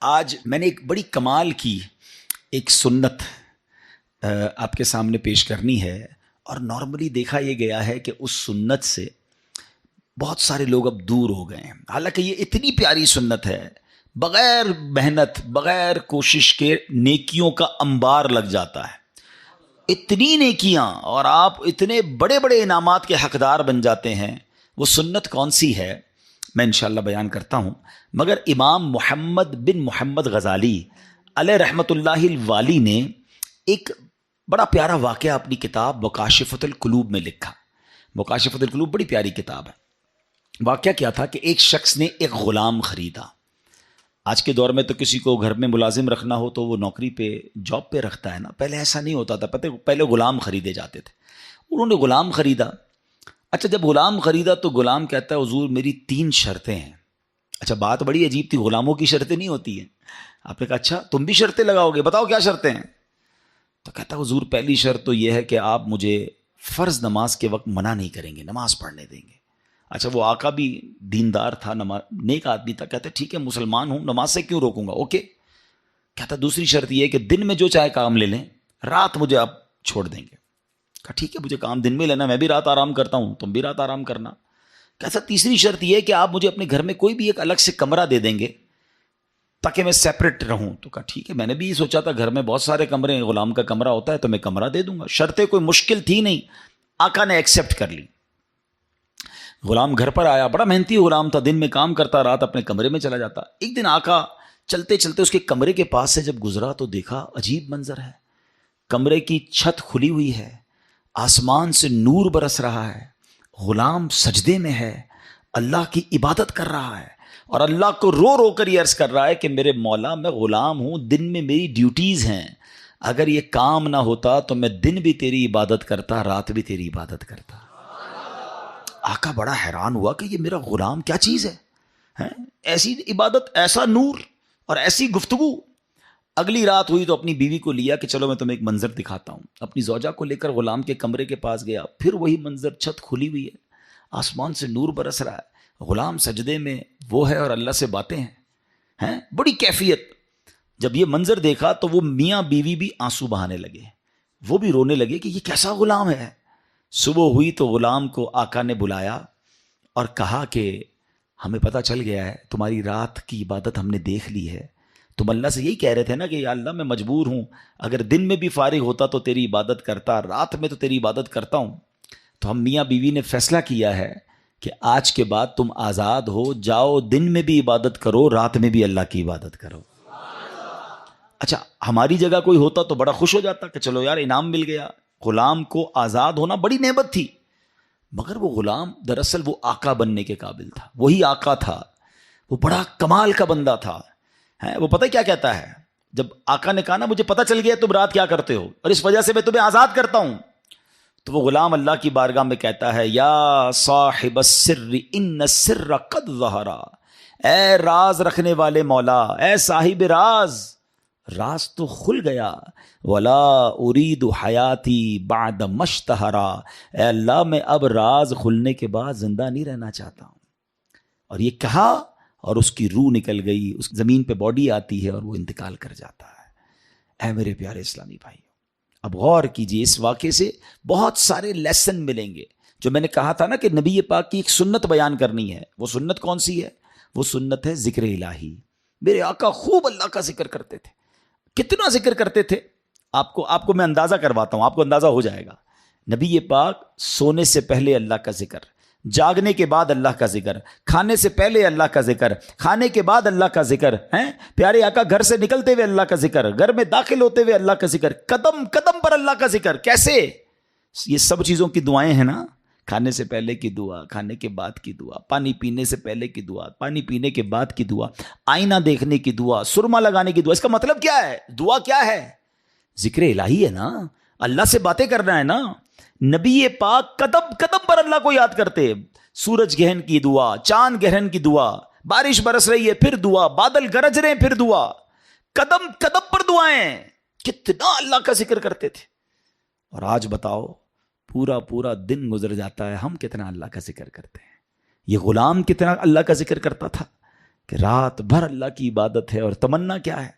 آج میں نے ایک بڑی کمال کی ایک سنت آپ کے سامنے پیش کرنی ہے، اور نارملی دیکھا یہ گیا ہے کہ اس سنت سے بہت سارے لوگ اب دور ہو گئے ہیں، حالانکہ یہ اتنی پیاری سنت ہے، بغیر محنت بغیر کوشش کے نیکیوں کا انبار لگ جاتا ہے، اتنی نیکیاں اور آپ اتنے بڑے بڑے انعامات کے حقدار بن جاتے ہیں۔ وہ سنت کون سی ہے میں انشاءاللہ بیان کرتا ہوں، مگر امام محمد بن محمد غزالی علیہ رحمۃ اللہ الوالی نے ایک بڑا پیارا واقعہ اپنی کتاب مکاشفۃ القلوب میں لکھا۔ مکاشفۃ القلوب بڑی پیاری کتاب ہے۔ واقعہ کیا تھا کہ ایک شخص نے ایک غلام خریدا۔ آج کے دور میں تو کسی کو گھر میں ملازم رکھنا ہو تو وہ نوکری پہ جاب پہ رکھتا ہے نا، پہلے ایسا نہیں ہوتا تھا، پہلے غلام خریدے جاتے تھے۔ انہوں نے غلام خریدا۔ اچھا جب غلام خریدا تو غلام کہتا ہے حضور میری 3 شرطیں ہیں۔ اچھا بات بڑی عجیب تھی، غلاموں کی شرطیں نہیں ہوتی ہیں۔ آپ نے کہا اچھا تم بھی شرطیں لگاؤ گے، بتاؤ کیا شرطیں ہیں؟ تو کہتا ہے حضور پہلی شرط تو یہ ہے کہ آپ مجھے فرض نماز کے وقت منع نہیں کریں گے، نماز پڑھنے دیں گے۔ اچھا وہ آقا بھی دیندار تھا، نیک آدمی تھا، کہتا ہے ٹھیک ہے مسلمان ہوں، نماز سے کیوں روکوں گا، اوکے۔ کہتا دوسری شرط یہ ہے کہ دن میں جو چاہے کام لے لیں، رات مجھے آپ چھوڑ دیں گے۔ کہا ٹھیک ہے مجھے کام دن میں لینا، میں بھی رات آرام کرتا ہوں، تم بھی رات آرام کرنا۔ کہتا تیسری شرط یہ ہے کہ آپ مجھے اپنے گھر میں کوئی بھی ایک الگ سے کمرہ دے دیں گے تاکہ میں سیپریٹ رہوں۔ تو کہا ٹھیک ہے، میں نے بھی یہ سوچا تھا گھر میں بہت سارے کمرے ہیں، غلام کا کمرہ ہوتا ہے تو میں کمرہ دے دوں گا۔ شرطیں کوئی مشکل تھی نہیں، آقا نے ایکسیپٹ کر لی۔ غلام گھر پر آیا، بڑا محنتی غلام تھا، دن میں کام کرتا، رات اپنے کمرے میں چلا جاتا۔ ایک دن آقا چلتے چلتے اس کے کمرے کے پاس سے جب گزرا تو دیکھا عجیب منظر ہے، کمرے کی چھت کھلی ہوئی ہے، آسمان سے نور برس رہا ہے، غلام سجدے میں ہے، اللہ کی عبادت کر رہا ہے، اور اللہ کو رو رو کر یہ عرض کر رہا ہے کہ میرے مولا میں غلام ہوں، دن میں میری ڈیوٹیز ہیں، اگر یہ کام نہ ہوتا تو میں دن بھی تیری عبادت کرتا، رات بھی تیری عبادت کرتا۔ آقا بڑا حیران ہوا کہ یہ میرا غلام کیا چیز ہے، ایسی عبادت، ایسا نور اور ایسی گفتگو۔ اگلی رات ہوئی تو اپنی بیوی کو لیا کہ چلو میں تمہیں ایک منظر دکھاتا ہوں۔ اپنی زوجہ کو لے کر غلام کے کمرے کے پاس گیا، پھر وہی منظر، چھت کھلی ہوئی ہے، آسمان سے نور برس رہا ہے، غلام سجدے میں وہ ہے اور اللہ سے باتیں ہیں، بڑی کیفیت۔ جب یہ منظر دیکھا تو وہ میاں بیوی بھی آنسو بہانے لگے، وہ بھی رونے لگے کہ یہ کیسا غلام ہے۔ صبح ہوئی تو غلام کو آقا نے بلایا اور کہا کہ ہمیں پتہ چل گیا ہے تمہاری رات کی عبادت ہم نے دیکھ لی ہے، تم اللہ سے یہی کہہ رہے تھے نا کہ یا اللہ میں مجبور ہوں، اگر دن میں بھی فارغ ہوتا تو تیری عبادت کرتا، رات میں تو تیری عبادت کرتا ہوں۔ تو ہم میاں بیوی نے فیصلہ کیا ہے کہ آج کے بعد تم آزاد ہو، جاؤ دن میں بھی عبادت کرو، رات میں بھی اللہ کی عبادت کرو۔ اچھا ہماری جگہ کوئی ہوتا تو بڑا خوش ہو جاتا کہ چلو یار انعام مل گیا، غلام کو آزاد ہونا بڑی نعمت تھی، مگر وہ غلام دراصل وہ آقا بننے کے قابل تھا، وہی آقا تھا، وہ بڑا کمال کا بندہ تھا۔ وہ پتہ کیا کہتا ہے، جب آقا نے کہا نا مجھے پتہ چل گیا تم رات کیا کرتے ہو اور اس وجہ سے میں تمہیں آزاد کرتا ہوں، تو وہ غلام اللہ کی بارگاہ میں کہتا ہے یا صاحب السر ان السر قد ظہر، اے راز رکھنے والے مولا، اے صاحب راز، راز تو کھل گیا، ولا ارید حیاتی بعد مشتہرا، اے اللہ میں اب راز کھلنے کے بعد زندہ نہیں رہنا چاہتا ہوں۔ اور یہ کہا اور اس کی روح نکل گئی، اس زمین پہ باڈی آتی ہے اور وہ انتقال کر جاتا ہے۔ اے میرے پیارے اسلامی بھائی، اب غور کیجئے، اس واقعے سے بہت سارے لیسن ملیں گے۔ جو میں نے کہا تھا نا کہ نبی پاک کی ایک سنت بیان کرنی ہے، وہ سنت کون سی ہے؟ وہ سنت ہے ذکر الہی۔ میرے آقا خوب اللہ کا ذکر کرتے تھے، کتنا ذکر کرتے تھے، آپ کو میں اندازہ کرواتا ہوں، آپ کو اندازہ ہو جائے گا۔ نبی پاک سونے سے پہلے اللہ کا ذکر، جاگنے کے بعد اللہ کا ذکر، کھانے سے پہلے اللہ کا ذکر، کھانے کے بعد اللہ کا ذکر، پیارے آقا گھر سے نکلتے ہوئے اللہ کا ذکر، گھر میں داخل ہوتے ہوئے اللہ کا ذکر، قدم قدم پر اللہ کا ذکر۔ کیسے؟ یہ سب چیزوں کی دعائیں ہیں نا، کھانے سے پہلے کی دعا، کھانے کے بعد کی دعا، پانی پینے سے پہلے کی دعا، پانی پینے کے بعد کی دعا، آئینہ دیکھنے کی دعا، سرما لگانے کی دعا۔ اس کا مطلب کیا ہے؟ دعا کیا ہے؟ ذکر الہی ہے نا، اللہ سے باتیں کرنا ہے نا۔ نبی پاک قدم قدم پر اللہ کو یاد کرتے، سورج گرہن کی دعا، چاند گرہن کی دعا، بارش برس رہی ہے پھر دعا، بادل گرج رہے ہیں پھر دعا، قدم قدم پر دعائیں، کتنا اللہ کا ذکر کرتے تھے۔ اور آج بتاؤ پورا دن گزر جاتا ہے، ہم کتنا اللہ کا ذکر کرتے ہیں؟ یہ غلام کتنا اللہ کا ذکر کرتا تھا، کہ رات بھر اللہ کی عبادت ہے اور تمنا کیا ہے؟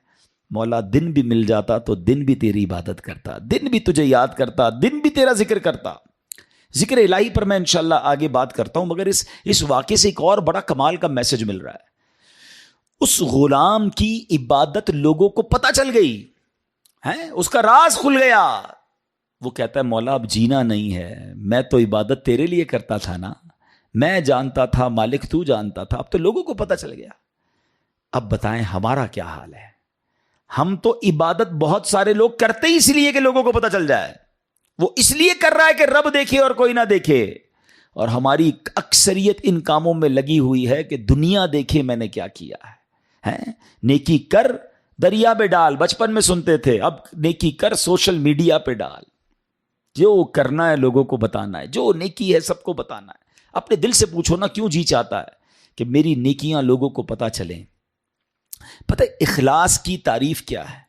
مولا دن بھی مل جاتا تو دن بھی تیری عبادت کرتا، دن بھی تجھے یاد کرتا، دن بھی تیرا ذکر کرتا۔ ذکر الہی پر میں انشاءاللہ آگے بات کرتا ہوں، مگر اس واقعے سے ایک اور بڑا کمال کا میسج مل رہا ہے۔ اس غلام کی عبادت لوگوں کو پتہ چل گئی ہے، اس کا راز کھل گیا۔ وہ کہتا ہے مولا اب جینا نہیں ہے، میں تو عبادت تیرے لیے کرتا تھا نا، میں جانتا تھا مالک تو جانتا تھا، اب تو لوگوں کو پتہ چل گیا۔ اب بتائیں ہمارا کیا حال ہے؟ ہم تو عبادت بہت سارے لوگ کرتے ہی اس لیے کہ لوگوں کو پتہ چل جائے، وہ اس لیے کر رہا ہے کہ رب دیکھے اور کوئی نہ دیکھے، اور ہماری اکثریت ان کاموں میں لگی ہوئی ہے کہ دنیا دیکھے میں نے کیا کیا ہے۔ نیکی کر دریا پہ ڈال، بچپن میں سنتے تھے، اب نیکی کر سوشل میڈیا پہ ڈال، جو کرنا ہے لوگوں کو بتانا ہے، جو نیکی ہے سب کو بتانا ہے۔ اپنے دل سے پوچھو نا کیوں جی چاہتا ہے کہ میری نیکیاں لوگوں کو پتہ چلیں؟ پتہ ہے اخلاص کی تعریف کیا ہے؟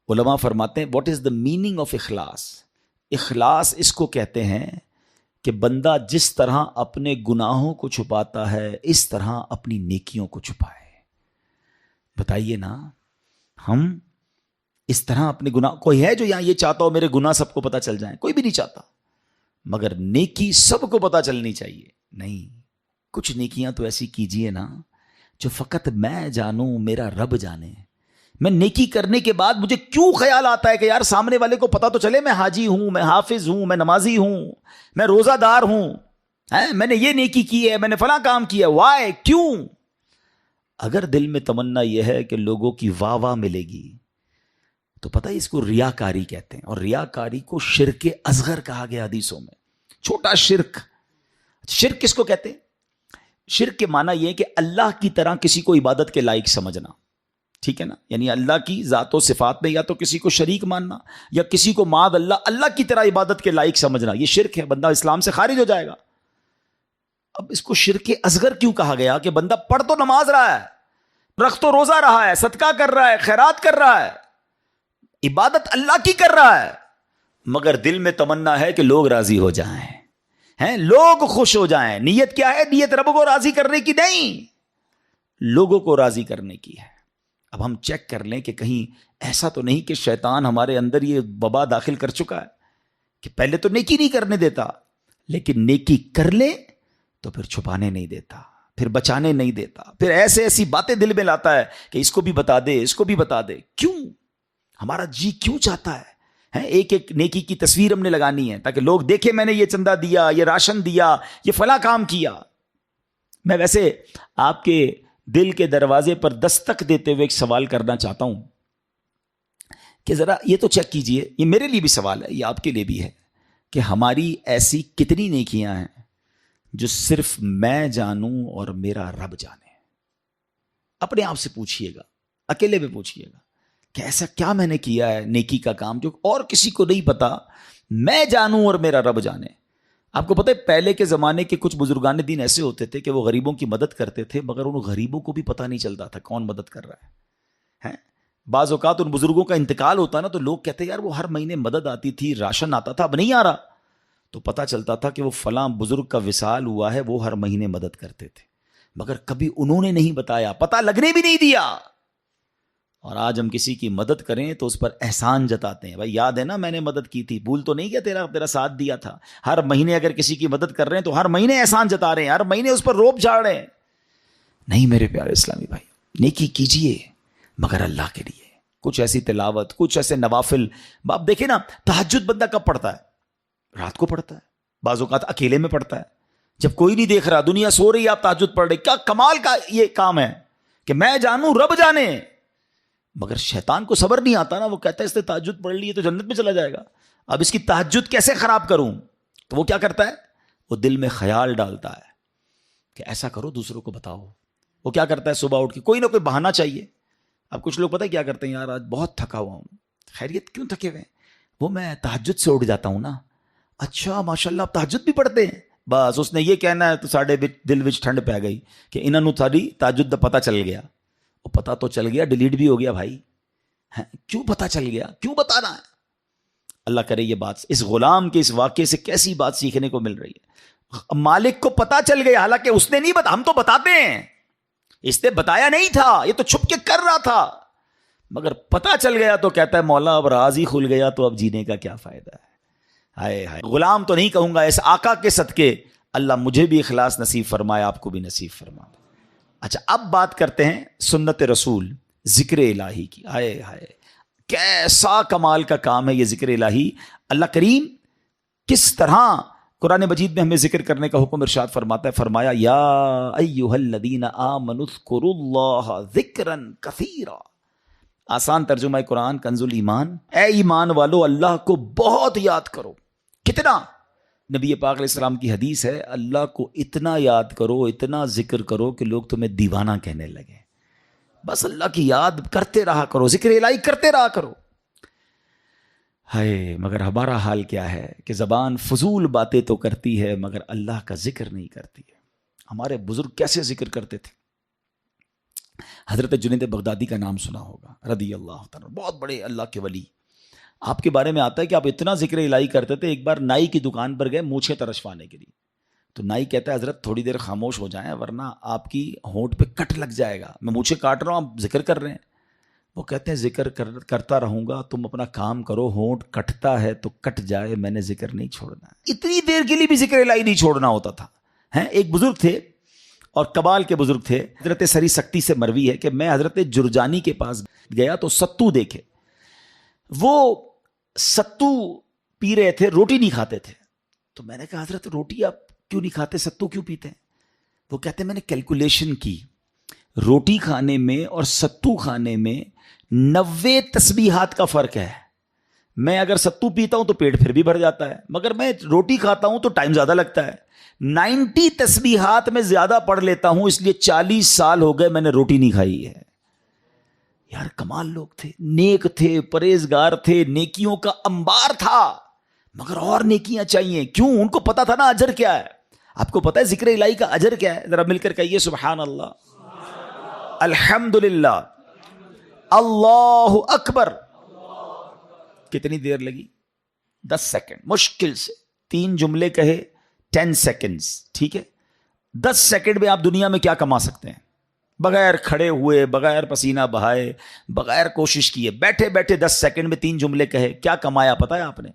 علماء فرماتے ہیں what is the meaning of اخلاص؟ اخلاص اس کو کہتے ہیں کہ بندہ جس طرح اپنے گناہوں کو چھپاتا ہے اس طرح اپنی نیکیوں کو چھپائے۔ بتائیے نا، ہم اس طرح اپنے گناہ، کوئی ہے جو یہاں یہ چاہتا ہو میرے گناہ سب کو پتہ چل جائیں؟ کوئی بھی نہیں چاہتا، مگر نیکی سب کو پتہ چلنی چاہیے۔ نہیں، کچھ نیکیاں تو ایسی کیجئے نا جو فقط میں جانوں، میرا رب جانے۔ میں نیکی کرنے کے بعد مجھے کیوں خیال آتا ہے کہ یار سامنے والے کو پتہ تو چلے میں حاجی ہوں، میں حافظ ہوں، میں نمازی ہوں، میں روزہ دار ہوں، میں نے یہ نیکی کی ہے، میں نے فلاں کام کیا ہے۔ وائے؟ کیوں؟ اگر دل میں تمنا یہ ہے کہ لوگوں کی واہ واہ ملے گی تو پتہ ہے اس کو ریاکاری کہتے ہیں، اور ریاکاری کو شرک اصغر کہا گیا حدیثوں میں، چھوٹا شرک۔ شرک کس کو کہتے ہیں؟ شرک کے معنی یہ ہے کہ اللہ کی طرح کسی کو عبادت کے لائق سمجھنا، ٹھیک ہے نا؟ یعنی اللہ کی ذات و صفات میں یا تو کسی کو شریک ماننا یا کسی کو معاذ اللہ کی طرح عبادت کے لائق سمجھنا، یہ شرک ہے، بندہ اسلام سے خارج ہو جائے گا۔ اب اس کو شرک اصغر کیوں کہا گیا؟ کہ بندہ پڑھ تو نماز رہا ہے، رکھ تو روزہ رہا ہے، صدقہ کر رہا ہے، خیرات کر رہا ہے، عبادت اللہ کی کر رہا ہے، مگر دل میں تمنا ہے کہ لوگ راضی ہو جائیں، لوگ خوش ہو جائیں۔ نیت کیا ہے؟ نیت رب کو راضی کرنے کی نہیں، لوگوں کو راضی کرنے کی ہے۔ اب ہم چیک کر لیں کہ کہیں ایسا تو نہیں کہ شیطان ہمارے اندر یہ وبا داخل کر چکا ہے کہ پہلے تو نیکی نہیں کرنے دیتا، لیکن نیکی کر لے تو پھر چھپانے نہیں دیتا، پھر بچانے نہیں دیتا، پھر ایسی باتیں دل میں لاتا ہے کہ اس کو بھی بتا دے، اس کو بھی بتا دے۔ کیوں؟ ہمارا جی کیوں چاہتا ہے ایک ایک نیکی کی تصویر ہم نے لگانی ہے تاکہ لوگ دیکھیں میں نے یہ چندہ دیا، یہ راشن دیا، یہ فلاں کام کیا۔ میں ویسے آپ کے دل کے دروازے پر دستک دیتے ہوئے ایک سوال کرنا چاہتا ہوں کہ ذرا یہ تو چیک کیجئے، یہ میرے لیے بھی سوال ہے، یہ آپ کے لیے بھی ہے، کہ ہماری ایسی کتنی نیکیاں ہیں جو صرف میں جانوں اور میرا رب جانے؟ اپنے آپ سے پوچھئے گا، اکیلے میں پوچھئے گا کہ ایسا کیا میں نے کیا ہے نیکی کا کام جو اور کسی کو نہیں پتا، میں جانوں اور میرا رب جانے۔ آپ کو پتہ ہے پہلے کے زمانے کے کچھ بزرگان دین ایسے ہوتے تھے کہ وہ غریبوں کی مدد کرتے تھے، مگر ان غریبوں کو بھی پتہ نہیں چلتا تھا کون مدد کر رہا ہے۔ بعض اوقات ان بزرگوں کا انتقال ہوتا نا تو لوگ کہتے یار وہ ہر مہینے مدد آتی تھی، راشن آتا تھا، اب نہیں آ رہا، تو پتہ چلتا تھا کہ وہ فلاں بزرگ کا وصال ہوا ہے، وہ ہر مہینے مدد کرتے تھے، مگر کبھی انہوں نے نہیں بتایا، پتہ لگنے بھی نہیں دیا۔ اور آج ہم کسی کی مدد کریں تو اس پر احسان جتاتے ہیں، بھائی یاد ہے نا میں نے مدد کی تھی، بھول تو نہیں کیا تیرا ساتھ دیا تھا۔ ہر مہینے اگر کسی کی مدد کر رہے ہیں تو ہر مہینے احسان جتا رہے ہیں، ہر مہینے اس پر روب جھاڑ رہے ہیں۔ نہیں میرے پیارے اسلامی بھائی، نیکی کیجئے مگر اللہ کے لیے، کچھ ایسی تلاوت، کچھ ایسے نوافل۔ آپ دیکھیں نا تہجد بندہ کب پڑھتا ہے؟ رات کو پڑھتا ہے، بعض اوقات اکیلے میں پڑھتا ہے، جب کوئی نہیں دیکھ رہا، دنیا سو رہی ہے، آپ تہجد پڑھ رہے۔ کیا کمال کا یہ کام ہے کہ میں جانوں رب جانے، مگر شیطان کو صبر نہیں آتا نا، وہ کہتا ہے اس نے تہجد پڑھ لی ہے تو جنت میں چلا جائے گا، اب اس کی تہجد کیسے خراب کروں؟ تو وہ کیا کرتا ہے؟ وہ دل میں خیال ڈالتا ہے کہ ایسا کرو دوسروں کو بتاؤ۔ وہ کیا کرتا ہے؟ صبح اٹھ کے کوئی نہ کوئی بہانہ چاہیے۔ اب کچھ لوگ پتہ ہے کیا کرتے ہیں؟ یار آج بہت تھکا ہوا ہوں۔ خیریت؟ کیوں تھکے ہوئے؟ وہ میں تہجد سے اٹھ جاتا ہوں نا۔ اچھا ماشاءاللہ آپ تہجد بھی پڑھتے ہیں؟ بس اس نے یہ کہنا ہے تو ساڑھے دل وچ ٹھنڈ پہ گئی کہ انہوں نے تھوڑی تہجد دا پتہ چل گیا۔ وہ پتہ تو چل گیا، ڈیلیٹ بھی ہو گیا بھائی۔ کیوں پتہ چل گیا؟ کیوں بتانا ہے؟ اللہ کرے یہ بات اس غلام کے اس واقعے سے کیسی بات سیکھنے کو مل رہی ہے۔ مالک کو پتہ چل گیا، حالانکہ اس نے نہیں بتا، ہم تو بتاتے ہیں اس نے بتایا نہیں تھا، یہ تو چھپ کے کر رہا تھا، مگر پتا چل گیا تو کہتا ہے مولا اب راز ہی کھل گیا تو اب جینے کا کیا فائدہ ہے. ہائے ہائے، غلام تو نہیں کہوں گا، اس آقا کے صدقے اللہ مجھے بھی اخلاص نصیب فرمائے، آپ کو بھی نصیب فرمائے. اچھا اب بات کرتے ہیں سنت رسول، ذکر الہی کی. ہائے ہائے کیسا کمال کا کام ہے یہ ذکر الہی. اللہ کریم کس طرح قرآن مجید میں ہمیں ذکر کرنے کا حکم ارشاد فرماتا ہے. فرمایا یا ایھا الذین آمنوا اذکروا اللہ ذکرا کثیرا. آسان ترجمہ قرآن کنز الایمان، اے ایمان والو اللہ کو بہت یاد کرو. کتنا؟ نبی پاک علیہ السلام کی حدیث ہے اللہ کو اتنا یاد کرو، اتنا ذکر کرو کہ لوگ تمہیں دیوانہ کہنے لگے. بس اللہ کی یاد کرتے رہا کرو، ذکر الہی کرتے رہا کرو. ہائے مگر ہمارا حال کیا ہے کہ زبان فضول باتیں تو کرتی ہے مگر اللہ کا ذکر نہیں کرتی ہے. ہمارے بزرگ کیسے ذکر کرتے تھے؟ حضرت جنید بغدادی کا نام سنا ہوگا رضی اللہ تعالیٰ، بہت بڑے اللہ کے ولی. آپ کے بارے میں آتا ہے کہ آپ اتنا ذکر الہی کرتے تھے، ایک بار نائی کی دکان پر گئے مونچھیں ترشوانے کے لیے. تو نائی کہتا ہے حضرت تھوڑی دیر خاموش ہو جائیں ورنہ آپ کی ہونٹ پہ کٹ لگ جائے گا، میں مونچھیں کاٹ رہا ہوں آپ ذکر کر رہے ہیں. وہ کہتے ہیں ذکر کرتا رہوں گا، تم اپنا کام کرو، ہونٹ کٹتا ہے تو کٹ جائے، میں نے ذکر نہیں چھوڑنا. اتنی دیر کے لیے بھی ذکر الہی نہیں چھوڑنا ہوتا تھا. ایک بزرگ تھے اور کبال کے بزرگ تھے، حضرت سری سکتی سے مروی ہے کہ میں حضرت جرجانی کے پاس گیا تو ستو دیکھے. وہ ستو پی رہے تھے، روٹی نہیں کھاتے تھے. تو میں نے کہا حضرت روٹی آپ کیوں نہیں کھاتے، ستو کیوں پیتے ہیں؟ وہ کہتے ہیں میں نے کیلکولیشن کی، روٹی کھانے میں اور ستو کھانے میں 90 تسبیحات کا فرق ہے. میں اگر ستو پیتا ہوں تو پیٹ پھر بھی بھر جاتا ہے، مگر میں روٹی کھاتا ہوں تو ٹائم زیادہ لگتا ہے. 90 تسبیحات میں زیادہ پڑھ لیتا ہوں، اس لیے 40 سال ہو گئے میں نے روٹی نہیں کھائی ہے. یار کمال لوگ تھے، نیک تھے، پرہیزگار تھے، نیکیوں کا انبار تھا، مگر اور نیکیاں چاہیے. کیوں؟ ان کو پتا تھا نا اجر کیا ہے. آپ کو پتا ہے ذکر الہی کا اجر کیا ہے؟ ذرا مل کر کہیے سبحان اللہ، الحمدللہ، اللہ اکبر. کتنی دیر لگی؟ 10 سیکنڈ مشکل سے. 3 جملے کہے 10 سیکنڈز، ٹھیک ہے. 10 سیکنڈ میں آپ دنیا میں کیا کما سکتے ہیں؟ بغیر کھڑے ہوئے، بغیر پسینہ بہائے، بغیر کوشش کیے، بیٹھے بیٹھے 10 سیکنڈ میں 3 جملے کہے، کیا کمایا پتا ہے آپ نے؟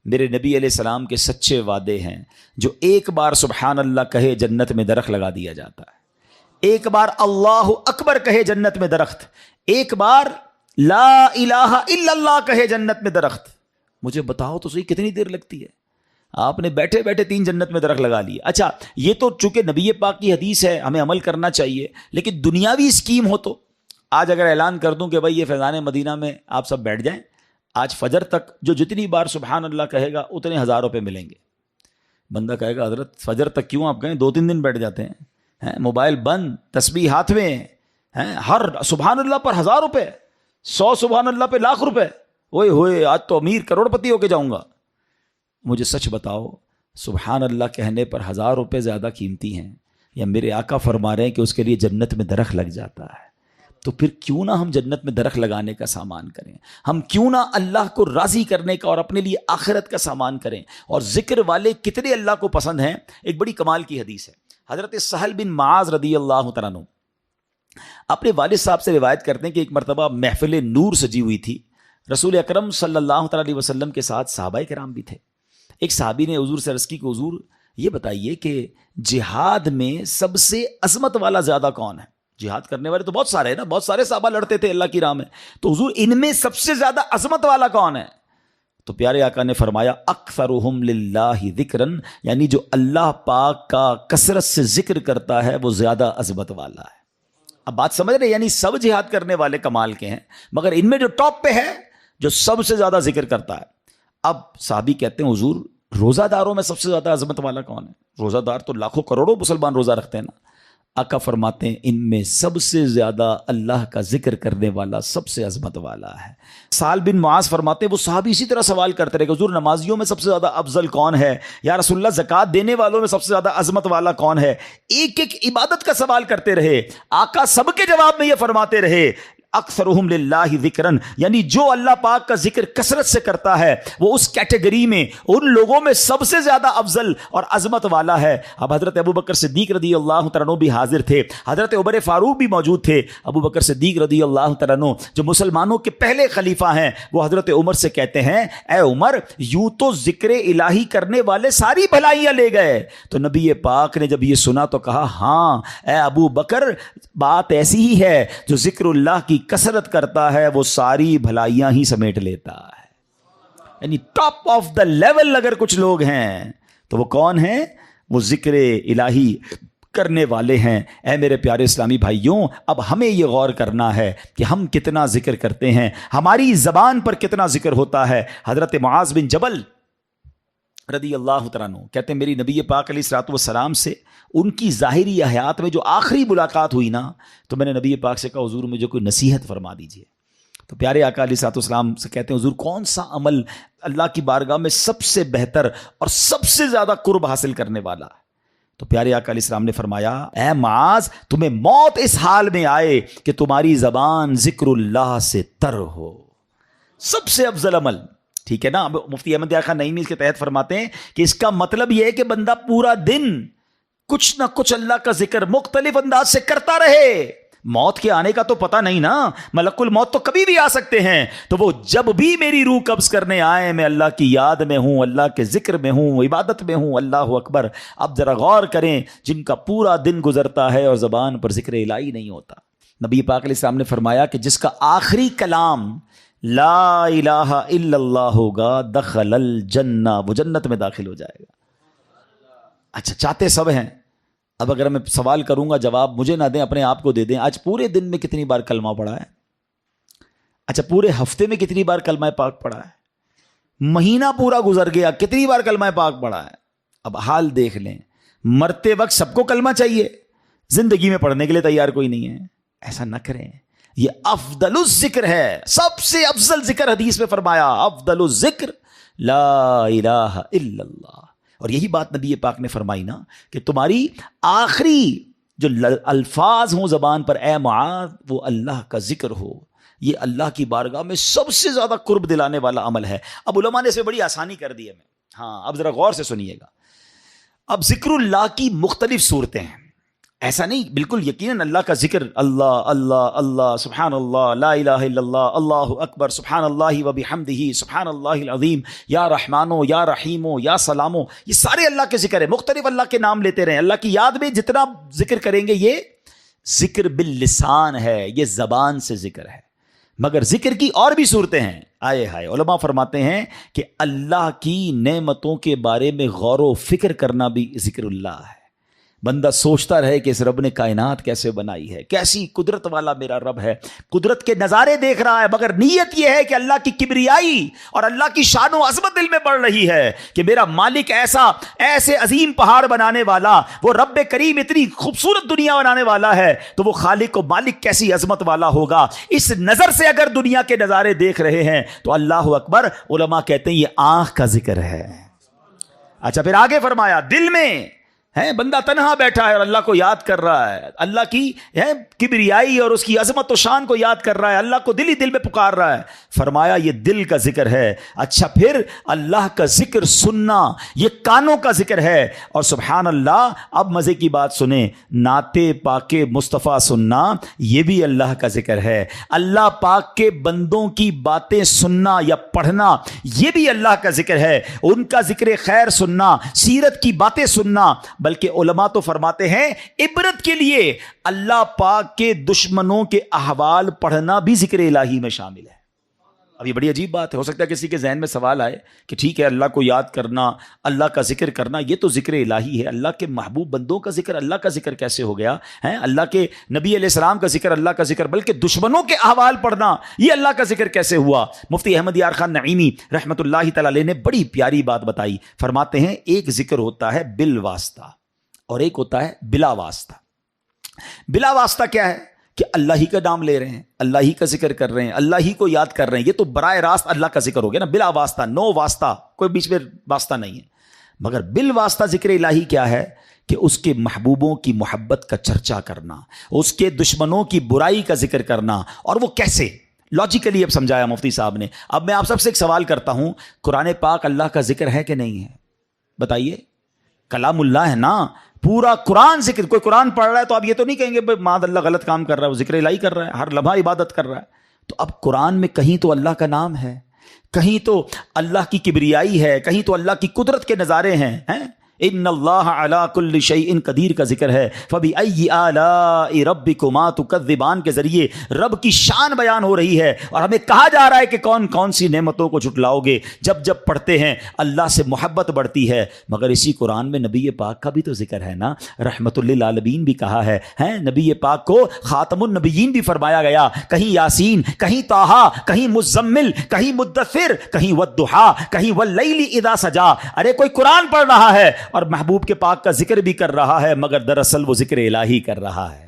میرے نبی علیہ السلام کے سچے وعدے ہیں. جو ایک بار سبحان اللہ کہے جنت میں درخت لگا دیا جاتا ہے. ایک بار اللہ اکبر کہے جنت میں درخت. ایک بار لا الہ الا اللہ کہے جنت میں درخت. مجھے بتاؤ تو صحیح کتنی دیر لگتی ہے؟ آپ نے بیٹھے بیٹھے 3 جنت میں درخت لگا لیے. اچھا یہ تو چونکہ نبی پاک کی حدیث ہے ہمیں عمل کرنا چاہیے، لیکن دنیاوی اسکیم ہو تو آج اگر اعلان کر دوں کہ بھائی یہ فیضان مدینہ میں آپ سب بیٹھ جائیں، آج فجر تک جو جتنی بار سبحان اللہ کہے گا اتنے 1000 روپے ملیں گے. بندہ کہے گا حضرت فجر تک کیوں آپ کہیں، 2-3 دن بیٹھ جاتے ہیں، موبائل بند، تسبیح ہاتھ میں، ہر سبحان اللہ پر 1000 روپے، 100 سبحان اللہ پہ لاکھ روپے. اوئے ہوئے آج تو امیر کروڑ پتی ہو کے جاؤں گا. مجھے سچ بتاؤ سبحان اللہ کہنے پر 1000 روپے زیادہ قیمتی ہیں یا میرے آقا فرما رہے ہیں کہ اس کے لیے جنت میں درخت لگ جاتا ہے؟ تو پھر کیوں نہ ہم جنت میں درخت لگانے کا سامان کریں؟ ہم کیوں نہ اللہ کو راضی کرنے کا اور اپنے لیے آخرت کا سامان کریں؟ اور ذکر والے کتنے اللہ کو پسند ہیں. ایک بڑی کمال کی حدیث ہے، حضرت سہل بن معاذ رضی اللہ تعالیٰ عنہ اپنے والد صاحب سے روایت کرتے ہیں کہ ایک مرتبہ محفل نور سجی ہوئی تھی. رسول اکرم صلی اللہ تعالیٰ علیہ وسلم کے ساتھ صحابہ کرام بھی تھے. ایک صحابی نے حضور سے عرض کی کہ حضور یہ بتائیے کہ جہاد میں سب سے عظمت والا زیادہ کون ہے؟ جہاد کرنے والے تو بہت سارے ہیں نا، بہت سارے صحابہ لڑتے تھے اللہ کی راہ میں، تو حضور ان میں سب سے زیادہ عظمت والا کون ہے؟ تو پیارے آقا نے فرمایا اکثرہم للہ ذکرن، یعنی جو اللہ پاک کا کثرت سے ذکر کرتا ہے وہ زیادہ عظمت والا ہے. اب بات سمجھ رہے؟ یعنی سب جہاد کرنے والے کمال کے ہیں، مگر ان میں جو ٹاپ پہ ہے جو سب سے زیادہ ذکر کرتا ہے. اب صحابی کہتے ہیں حضور روزہ داروں میں سب سے زیادہ عظمت والا کون ہے؟ روزہ دار تو لاکھوں کروڑوں مسلمان روزہ رکھتے ہیں نا. آقا فرماتے ہیں ان میں سب سے زیادہ اللہ کا ذکر کرنے والا سب سے عظمت والا ہے. سہل بن معاذ فرماتے ہیں وہ صحابی اسی طرح سوال کرتے رہے کہ حضور نمازیوں میں سب سے زیادہ افضل کون ہے؟ یا رسول اللہ زکوٰۃ دینے والوں میں سب سے زیادہ عظمت والا کون ہے؟ ایک ایک عبادت کا سوال کرتے رہے. آقا سب کے جواب میں یہ فرماتے رہے اکثرہم للہ ذکرن، یعنی جو اللہ پاک کا ذکر کثرت سے کرتا ہے وہ اس کیٹیگری میں ان لوگوں میں سب سے زیادہ افضل اور عظمت والا ہے۔ اب حضرت ابو بکر صدیق رضی اللہ تعالیٰ عنہ بھی حاضر تھے، حضرت عمر فاروق بھی موجود تھے۔ ابو بکر صدیق رضی اللہ تعالیٰ عنہ جو مسلمانوں کے پہلے خلیفہ ہیں، وہ حضرت عمر سے کہتے ہیں اے عمر، یوں تو ذکر الہی کرنے والے ساری بھلائیاں لے گئے۔ تو نبی پاک نے جب یہ سنا تو کہا ہاں اے ابو بکر، بات ایسی ہی ہے، جو ذکر اللہ کی کثرت کرتا ہے وہ ساری بھلائیاں ہی سمیٹ لیتا ہے۔ یعنی ٹاپ آف دا لیول اگر کچھ لوگ ہیں تو وہ کون ہیں؟ وہ ذکر الہی کرنے والے ہیں۔ اے میرے پیارے اسلامی بھائیوں، اب ہمیں یہ غور کرنا ہے کہ ہم کتنا ذکر کرتے ہیں، ہماری زبان پر کتنا ذکر ہوتا ہے۔ حضرت معاذ بن جبل رضی اللہ تعالیٰ عنہ کہتے ہیں میری نبی پاک علیہ الصلوۃ والسلام سے ان کی ظاہری حیات میں جو آخری ملاقات ہوئی نا، تو میں نے نبی پاک سے کہا حضور مجھے کوئی نصیحت فرما دیجئے۔ تو پیارے آقا علیہ الصلوۃ والسلام سے کہتے ہیں حضور کون سا عمل اللہ کی بارگاہ میں سب سے بہتر اور سب سے زیادہ قرب حاصل کرنے والا ہے؟ تو پیارے آقا علیہ السلام نے فرمایا اے معاذ، تمہیں موت اس حال میں آئے کہ تمہاری زبان ذکر اللہ سے تر ہو، سب سے افضل عمل۔ ٹھیک ہے نا؟ مفتی احمد یار خان نعیمی اس کے تحت فرماتے ہیں کہ اس کا مطلب یہ ہے کہ بندہ پورا دن کچھ نہ کچھ اللہ کا ذکر مختلف انداز سے کرتا رہے۔ موت کے آنے کا تو پتہ نہیں نا، ملک الموت تو کبھی بھی آ سکتے ہیں، تو وہ جب بھی میری روح قبض کرنے آئے میں اللہ کی یاد میں ہوں، اللہ کے ذکر میں ہوں، عبادت میں ہوں، اللہ اکبر۔ اب ذرا غور کریں، جن کا پورا دن گزرتا ہے اور زبان پر ذکر الہی نہیں ہوتا۔ نبی پاک علیہ السلام نے فرمایا کہ جس کا آخری کلام لا الہ الا اللہ ہوگا دخل الجنہ، وہ جنت میں داخل ہو جائے گا۔ اچھا چاہتے سب ہیں، اب اگر میں سوال کروں گا جواب مجھے نہ دیں، اپنے آپ کو دے دیں، آج پورے دن میں کتنی بار کلمہ پڑھا ہے؟ اچھا پورے ہفتے میں کتنی بار کلمہ پاک پڑھا ہے؟ مہینہ پورا گزر گیا، کتنی بار کلمہ پاک پڑھا ہے؟ اب حال دیکھ لیں، مرتے وقت سب کو کلمہ چاہیے، زندگی میں پڑھنے کے لیے تیار کوئی نہیں ہے۔ ایسا نہ کریں، یہ افضل الذکر ہے، سب سے افضل ذکر حدیث میں فرمایا افضل الذکر لا الہ الا اللہ۔ اور یہی بات نبی پاک نے فرمائی نا کہ تمہاری آخری جو الفاظ ہوں زبان پر اے معاذ، وہ اللہ کا ذکر ہو، یہ اللہ کی بارگاہ میں سب سے زیادہ قرب دلانے والا عمل ہے۔ اب علماء نے اسے بڑی آسانی کر دی ہے۔ ہاں اب ذرا غور سے سنیے گا۔ اب ذکر اللہ کی مختلف صورتیں ہیں، ایسا نہیں، بالکل یقیناً اللہ کا ذکر اللہ اللہ اللہ سبحان اللہ لا الہ الا اللہ اللہ اکبر سبحان اللہ و بحمدہ سبحان اللہ العظیم یا رحمانو یا رحیمو یا سلامو، یہ سارے اللہ کے ذکر ہے، مختلف اللہ کے نام لیتے رہیں، اللہ کی یاد میں جتنا ذکر کریں گے یہ ذکر باللسان ہے، یہ زبان سے ذکر ہے۔ مگر ذکر کی اور بھی صورتیں ہیں، آئے ہائے، علماء فرماتے ہیں کہ اللہ کی نعمتوں کے بارے میں غور و فکر کرنا بھی ذکر اللہ ہے۔ بندہ سوچتا رہے کہ اس رب نے کائنات کیسے بنائی ہے، کیسی قدرت والا میرا رب ہے، قدرت کے نظارے دیکھ رہا ہے، مگر نیت یہ ہے کہ اللہ کی کبریائی اور اللہ کی شان و عظمت دل میں بڑھ رہی ہے کہ میرا مالک ایسے عظیم پہاڑ بنانے والا، وہ رب کریم اتنی خوبصورت دنیا بنانے والا ہے، تو وہ خالق و مالک کیسی عظمت والا ہوگا۔ اس نظر سے اگر دنیا کے نظارے دیکھ رہے ہیں تو اللہ اکبر، علماء کہتے ہیں یہ آنکھ کا ذکر ہے۔ اچھا پھر آگے فرمایا دل میں ہے، بندہ تنہا بیٹھا ہے اور اللہ کو یاد کر رہا ہے، اللہ کی کبریائی اور اس کی عظمت و شان کو یاد کر رہا ہے، اللہ کو دل ہی دل میں پکار رہا ہے، فرمایا یہ دل کا ذکر ہے۔ اچھا پھر اللہ کا ذکر سننا، یہ کانوں کا ذکر ہے۔ اور سبحان اللہ، اب مزے کی بات سنیں، نعت پاک مصطفیٰ سننا یہ بھی اللہ کا ذکر ہے، اللہ پاک کے بندوں کی باتیں سننا یا پڑھنا یہ بھی اللہ کا ذکر ہے، ان کا ذکر خیر سننا، سیرت کی باتیں سننا، بلکہ علماء تو فرماتے ہیں عبرت کے لیے اللہ پاک کے دشمنوں کے احوال پڑھنا بھی ذکر الہی میں شامل ہے۔ اب یہ بڑی عجیب بات ہے، ہو سکتا ہے کسی کے ذہن میں سوال آئے کہ ٹھیک ہے اللہ کو یاد کرنا، اللہ کا ذکر کرنا یہ تو ذکر الہی ہے، اللہ کے محبوب بندوں کا ذکر اللہ کا ذکر کیسے ہو گیا ہے؟ اللہ کے نبی علیہ السلام کا ذکر اللہ کا ذکر، بلکہ دشمنوں کے احوال پڑھنا یہ اللہ کا ذکر کیسے ہوا؟ مفتی احمد یار خان نعیمی رحمۃ اللہ تعالی علیہ نے بڑی پیاری بات بتائی، فرماتے ہیں ایک ذکر ہوتا ہے بالواسطہ اور ایک ہوتا ہے بلا واسطہ۔ بلا واسطہ کیا ہے کہ اللہ ہی کا نام لے رہے ہیں، اللہ ہی کا ذکر کر رہے ہیں، اللہ ہی کو یاد کر رہے ہیں، یہ تو براہ راست اللہ کا ذکر ہو گیا نا، بلا واسطہ، نو واسطہ، کوئی بیچ میں واسطہ نہیں ہے۔ مگر بال واسطہ ذکر الہی کیا ہے کہ اس کے محبوبوں کی محبت کا چرچا کرنا، اس کے دشمنوں کی برائی کا ذکر کرنا، اور وہ کیسے لاجیکلی اب سمجھایا مفتی صاحب نے۔ اب میں آپ سب سے ایک سوال کرتا ہوں، قرآن پاک اللہ کا ذکر ہے کہ نہیں ہے؟ بتائیے، کلام اللہ ہے نا، پورا قرآن ذکر۔ کوئی قرآن پڑھ رہا ہے تو آپ یہ تو نہیں کہیں گے معاذ اللہ غلط کام کر رہا ہے، وہ ذکر الہی کر رہا ہے، ہر لمحہ عبادت کر رہا ہے۔ تو اب قرآن میں کہیں تو اللہ کا نام ہے، کہیں تو اللہ کی کبریائی ہے، کہیں تو اللہ کی قدرت کے نظارے ہیں۔ ان اللہ علی کل شیء قدیر کا ذکر ہے۔ فبأی آلاء ربکما تکذبان کے ذریعے رب کی شان بیان ہو رہی ہے، اور ہمیں کہا جا رہا ہے کہ کون کون سی نعمتوں کو جھٹلاؤ گے۔ جب جب پڑھتے ہیں اللہ سے محبت بڑھتی ہے۔ مگر اسی قرآن میں نبی پاک کا بھی تو ذکر ہے نا، رحمت للعالمین بھی کہا ہے، نبی پاک کو خاتم النبیین بھی فرمایا گیا، کہیں یاسین، کہیں طٰہٰ، کہیں مزمل، کہیں مدثر، کہیں والضحیٰ، کہیں واللیل اذا سجا۔ ارے کوئی قرآن پڑھ رہا ہے اور محبوب کے پاک کا ذکر بھی کر رہا ہے، مگر دراصل وہ ذکر الہی کر رہا ہے۔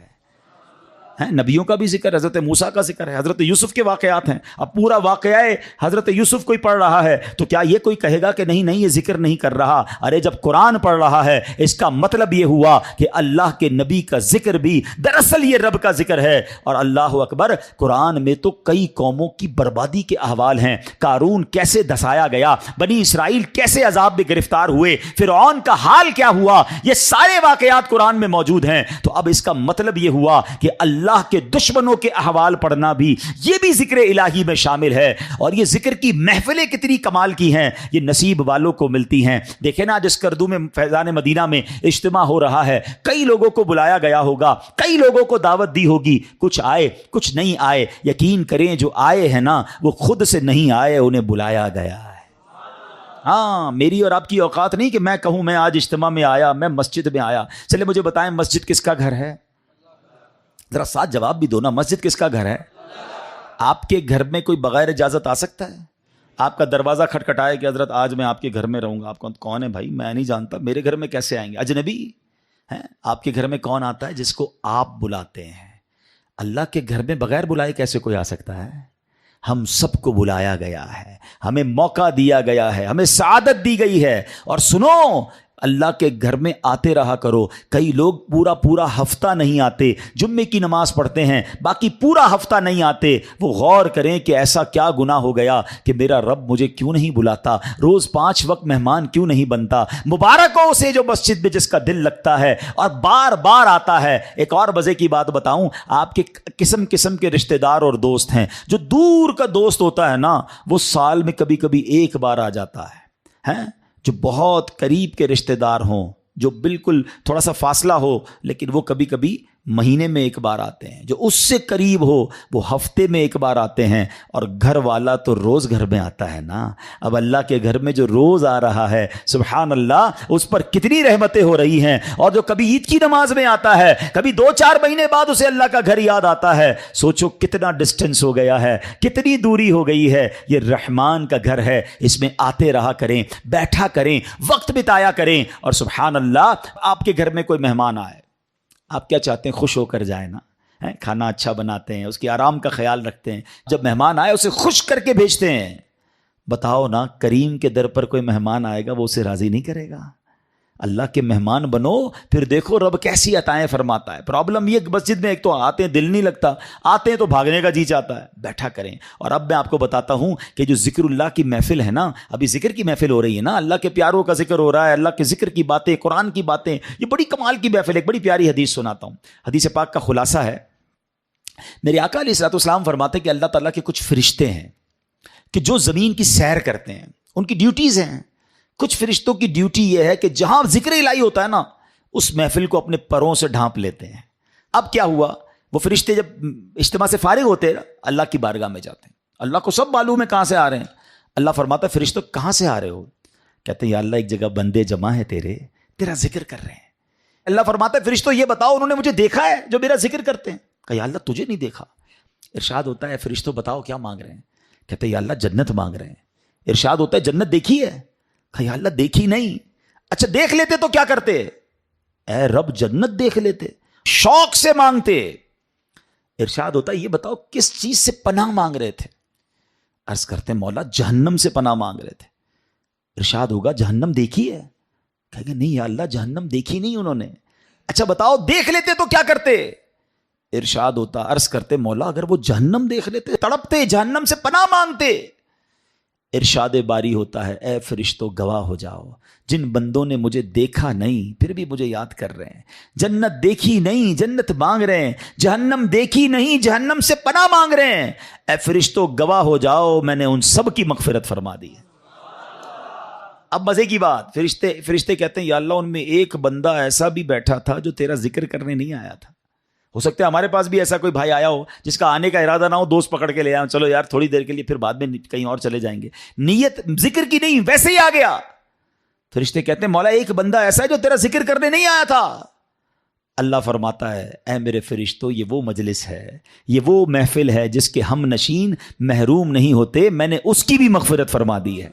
نبیوں کا بھی ذکر، حضرت موسیٰ کا ذکر ہے، حضرت یوسف کے واقعات ہیں۔ اب پورا واقعہ حضرت یوسف کوئی پڑھ رہا ہے تو کیا یہ کوئی کہے گا کہ نہیں نہیں یہ ذکر نہیں کر رہا؟ ارے جب قرآن پڑھ رہا ہے اس کا مطلب یہ ہوا کہ اللہ کے نبی کا ذکر بھی دراصل یہ رب کا ذکر ہے۔ اور اللہ اکبر، قرآن میں تو کئی قوموں کی بربادی کے احوال ہیں۔ قارون کیسے دھسایا گیا، بنی اسرائیل کیسے عذاب میں گرفتار ہوئے، فرعون کا حال کیا ہوا، یہ سارے واقعات قرآن میں موجود ہیں۔ تو اب اس کا مطلب یہ ہوا کہ اللہ کے دشمنوں کے احوال پڑھنا بھی یہ بھی ذکر الہی میں شامل ہے۔ اور یہ ذکر کی محفلیں کتنی کمال کی ہیں، یہ نصیب والوں کو ملتی ہیں۔ دیکھیں نا، جس کردو میں فیضان مدینہ میں اجتماع ہو رہا ہے، کئی لوگوں کو بلایا گیا ہوگا، کئی لوگوں کو دعوت دی ہوگی، کچھ آئے کچھ نہیں آئے۔ یقین کریں جو آئے ہیں نا وہ خود سے نہیں آئے، انہیں بلایا گیا ہے۔ میری اور آپ کی اوقات نہیں کہ میں کہوں میں آج اجتماع میں آیا، میں مسجد میں آیا۔ چلے مجھے بتائیں مسجد کس کا گھر ہے؟ ذرا ساتھ جواب بھی دو نا، مسجد کس کا گھر ہے؟ آپ کے گھر میں کوئی بغیر اجازت آ سکتا ہے؟ آپ کا دروازہ کھٹکھٹائے کہ حضرت آج میں آپ کے گھر میں رہوں گا، آپ کون ہے بھائی؟ میں نہیں جانتا، میرے گھر میں کیسے آئیں گے؟ اجنبی ہیں؟ آپ کے گھر میں کون آتا ہے؟ جس کو آپ بلاتے ہیں۔ اللہ کے گھر میں بغیر بلائے کیسے کوئی آ سکتا ہے؟ ہم سب کو بلایا گیا ہے، ہمیں موقع دیا گیا ہے، ہمیں سعادت دی گئی ہے۔ اور سنو، اللہ کے گھر میں آتے رہا کرو۔ کئی لوگ پورا ہفتہ نہیں آتے، جمعے کی نماز پڑھتے ہیں، باقی پورا ہفتہ نہیں آتے۔ وہ غور کریں کہ ایسا کیا گناہ ہو گیا کہ میرا رب مجھے کیوں نہیں بلاتا، روز 5 وقت مہمان کیوں نہیں بنتا۔ مبارک ہو اسے جو مسجد میں جس کا دل لگتا ہے اور بار بار آتا ہے۔ ایک اور مزے کی بات بتاؤں، آپ کے قسم قسم کے رشتہ دار اور دوست ہیں۔ جو دور کا دوست ہوتا ہے نا، وہ سال میں کبھی کبھی ایک بار آ جاتا ہے۔ جو بہت قریب کے رشتہ دار ہوں، جو بالکل تھوڑا سا فاصلہ ہو، لیکن وہ کبھی کبھی مہینے میں ایک بار آتے ہیں۔ جو اس سے قریب ہو وہ ہفتے میں ایک بار آتے ہیں، اور گھر والا تو روز گھر میں آتا ہے نا۔ اب اللہ کے گھر میں جو روز آ رہا ہے، سبحان اللہ، اس پر کتنی رحمتیں ہو رہی ہیں۔ اور جو کبھی عید کی نماز میں آتا ہے، کبھی 2-4 مہینے بعد اسے اللہ کا گھر یاد آتا ہے۔ سوچو کتنا ڈسٹنس ہو گیا ہے، کتنی دوری ہو گئی ہے۔ یہ رحمان کا گھر ہے، اس میں آتے رہا کریں، بیٹھا کریں، وقت بتایا کریں۔ اور سبحان اللہ، آپ کے گھر میں کوئی مہمان آئے، آپ کیا چاہتے ہیں؟ خوش ہو کر جائے نا، کھانا اچھا بناتے ہیں، اس کی آرام کا خیال رکھتے ہیں۔ جب مہمان آئے اسے خوش کر کے بھیجتے ہیں۔ بتاؤ نا، کریم کے در پر کوئی مہمان آئے گا وہ اسے راضی نہیں کرے گا؟ اللہ کے مہمان بنو، پھر دیکھو رب کیسی عطائیں فرماتا ہے۔ پرابلم یہ کہ مسجد میں ایک تو آتے ہیں دل نہیں لگتا، آتے ہیں تو بھاگنے کا جی چاہتا ہے۔ بیٹھا کریں۔ اور اب میں آپ کو بتاتا ہوں کہ جو ذکر اللہ کی محفل ہے نا، ابھی ذکر کی محفل ہو رہی ہے نا، اللہ کے پیاروں کا ذکر ہو رہا ہے، اللہ کے ذکر کی باتیں، قرآن کی باتیں، یہ بڑی کمال کی محفل ہے۔ ایک بڑی پیاری حدیث سناتا ہوں، حدیث پاک کا خلاصہ ہے۔ میرے آقا علیہ الصلوۃ والسلام فرماتے کہ اللہ تعالیٰ کے کچھ فرشتے ہیں کہ جو زمین کی سیر کرتے ہیں، ان کی ڈیوٹیز ہیں۔ کچھ فرشتوں کی ڈیوٹی یہ ہے کہ جہاں ذکر الہی ہوتا ہے نا، اس محفل کو اپنے پروں سے ڈھانپ لیتے ہیں۔ اب کیا ہوا، وہ فرشتے جب اجتماع سے فارغ ہوتے ہیں اللہ کی بارگاہ میں جاتے ہیں۔ اللہ کو سب معلوم ہے کہاں سے آ رہے ہیں۔ اللہ فرماتا ہے فرشتوں کہاں سے آ رہے ہو؟ کہتے ہیں یا اللہ ایک جگہ بندے جمع ہے تیرا ذکر کر رہے ہیں۔ اللہ فرماتا ہے فرشتوں یہ بتاؤ انہوں نے مجھے دیکھا ہے جو میرا ذکر کرتے ہیں؟ کہ یا اللہ تجھے نہیں دیکھا۔ ارشاد ہوتا ہے فرشتوں بتاؤ کیا مانگ رہے ہیں؟ کہتے ہیں یا اللہ جنت مانگ رہے ہیں۔ ارشاد ہوتا ہے جنت دیکھی ہے؟ کہ یا اللہ دیکھی نہیں۔ اچھا دیکھ لیتے تو کیا کرتے؟ اے رب جنت دیکھ لیتے، شوق سے مانگتے۔ ارشاد ہوتا ہے یہ بتاؤ کس چیز سے پناہ مانگ رہے تھے؟ عرض کرتے ہیں مولا جہنم سے پناہ مانگ رہے تھے۔ ارشاد ہوگا جہنم دیکھی ہے؟ کہیں گے نہیں یا اللہ جہنم دیکھی نہیں انہوں نے. اچھا بتاؤ دیکھ لیتے تو کیا کرتے؟ ارشاد ہوتا، عرض کرتے مولا اگر وہ جہنم دیکھ لیتے تڑپتے، جہنم سے پناہ مانگتے. ارشاد باری ہوتا ہے اے فرشتوں گواہ ہو جاؤ، جن بندوں نے مجھے دیکھا نہیں پھر بھی مجھے یاد کر رہے ہیں، جنت دیکھی نہیں جنت مانگ رہے ہیں، جہنم دیکھی نہیں جہنم سے پناہ مانگ رہے ہیں، اے فرشتوں گواہ ہو جاؤ میں نے ان سب کی مغفرت فرما دی ہے. اب مزے کی بات، فرشتے کہتے ہیں یا اللہ ان میں ایک بندہ ایسا بھی بیٹھا تھا جو تیرا ذکر کرنے نہیں آیا تھا. ہو سکتا ہے ہمارے پاس بھی ایسا کوئی بھائی آیا ہو جس کا آنے کا ارادہ نہ ہو، دوست پکڑ کے لے آئے چلو یار تھوڑی دیر کے لیے، پھر بعد میں کہیں اور چلے جائیں گے، نیت ذکر کی نہیں ویسے ہی آ گیا. فرشتے کہتے ہیں مولا ایک بندہ ایسا ہے جو تیرا ذکر کرنے نہیں آیا تھا. اللہ فرماتا ہے اے میرے فرشتوں یہ وہ مجلس ہے، یہ وہ محفل ہے جس کے ہم نشین محروم نہیں ہوتے، میں نے اس کی بھی مغفرت فرما دی ہے.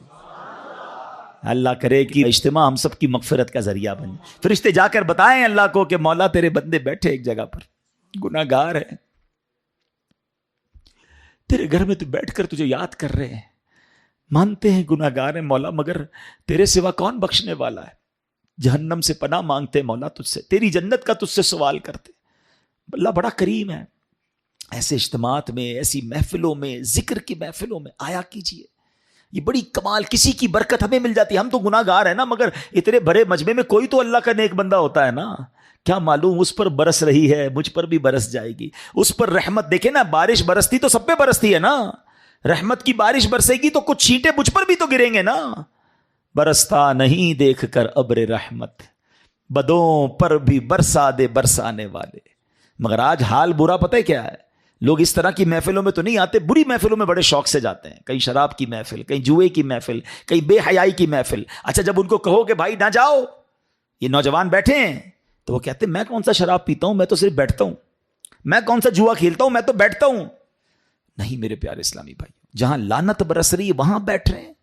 اللہ کرے کہ اجتماع ہم سب کی مغفرت کا ذریعہ بنے. فرشتے جا کر بتائیں اللہ کو کہ مولا تیرے بندے بیٹھے ایک جگہ پر گناہ گار ہیں، تیرے گھر میں تو بیٹھ کر تجھے یاد کر رہے ہیں، مانتے ہیں گناہ گار ہیں مولا، مگر تیرے سوا کون بخشنے والا ہے. جہنم سے پناہ مانگتے مولا تجھ سے، تیری جنت کا تجھ سے سوال کرتے. اللہ بڑا کریم ہے. ایسے اجتماعات میں، ایسی محفلوں میں، ذکر کی محفلوں میں آیا کیجیے. یہ بڑی کمال، کسی کی برکت ہمیں مل جاتی ہے. ہم تو گناہ گار ہیں نا، مگر اتنے بڑے مجمع میں کوئی تو اللہ کا نیک بندہ ہوتا ہے نا. کیا معلوم اس پر برس رہی ہے، مجھ پر بھی برس جائے گی. اس پر رحمت دیکھیں نا، بارش برستی تو سب پہ برستی ہے نا. رحمت کی بارش برسے گی تو کچھ چھینٹے مجھ پر بھی تو گریں گے نا. برستا نہیں دیکھ کر ابر رحمت، بدوں پر بھی برسا دے برسانے والے. مگر آج حال برا پتہ ہے کیا ہے، لوگ اس طرح کی محفلوں میں تو نہیں آتے، بری محفلوں میں بڑے شوق سے جاتے ہیں. کہیں شراب کی محفل، کہیں جوئے کی محفل، کہیں بے حیائی کی محفل. اچھا جب ان کو کہو کہ بھائی نہ جاؤ، یہ نوجوان بیٹھے ہیں، تو وہ کہتے ہیں میں کون سا شراب پیتا ہوں، میں تو صرف بیٹھتا ہوں. میں کون سا جوا کھیلتا ہوں، میں تو بیٹھتا ہوں. نہیں میرے پیارے اسلامی بھائی، جہاں لعنت برس رہی ہے وہاں بیٹھ رہے ہیں.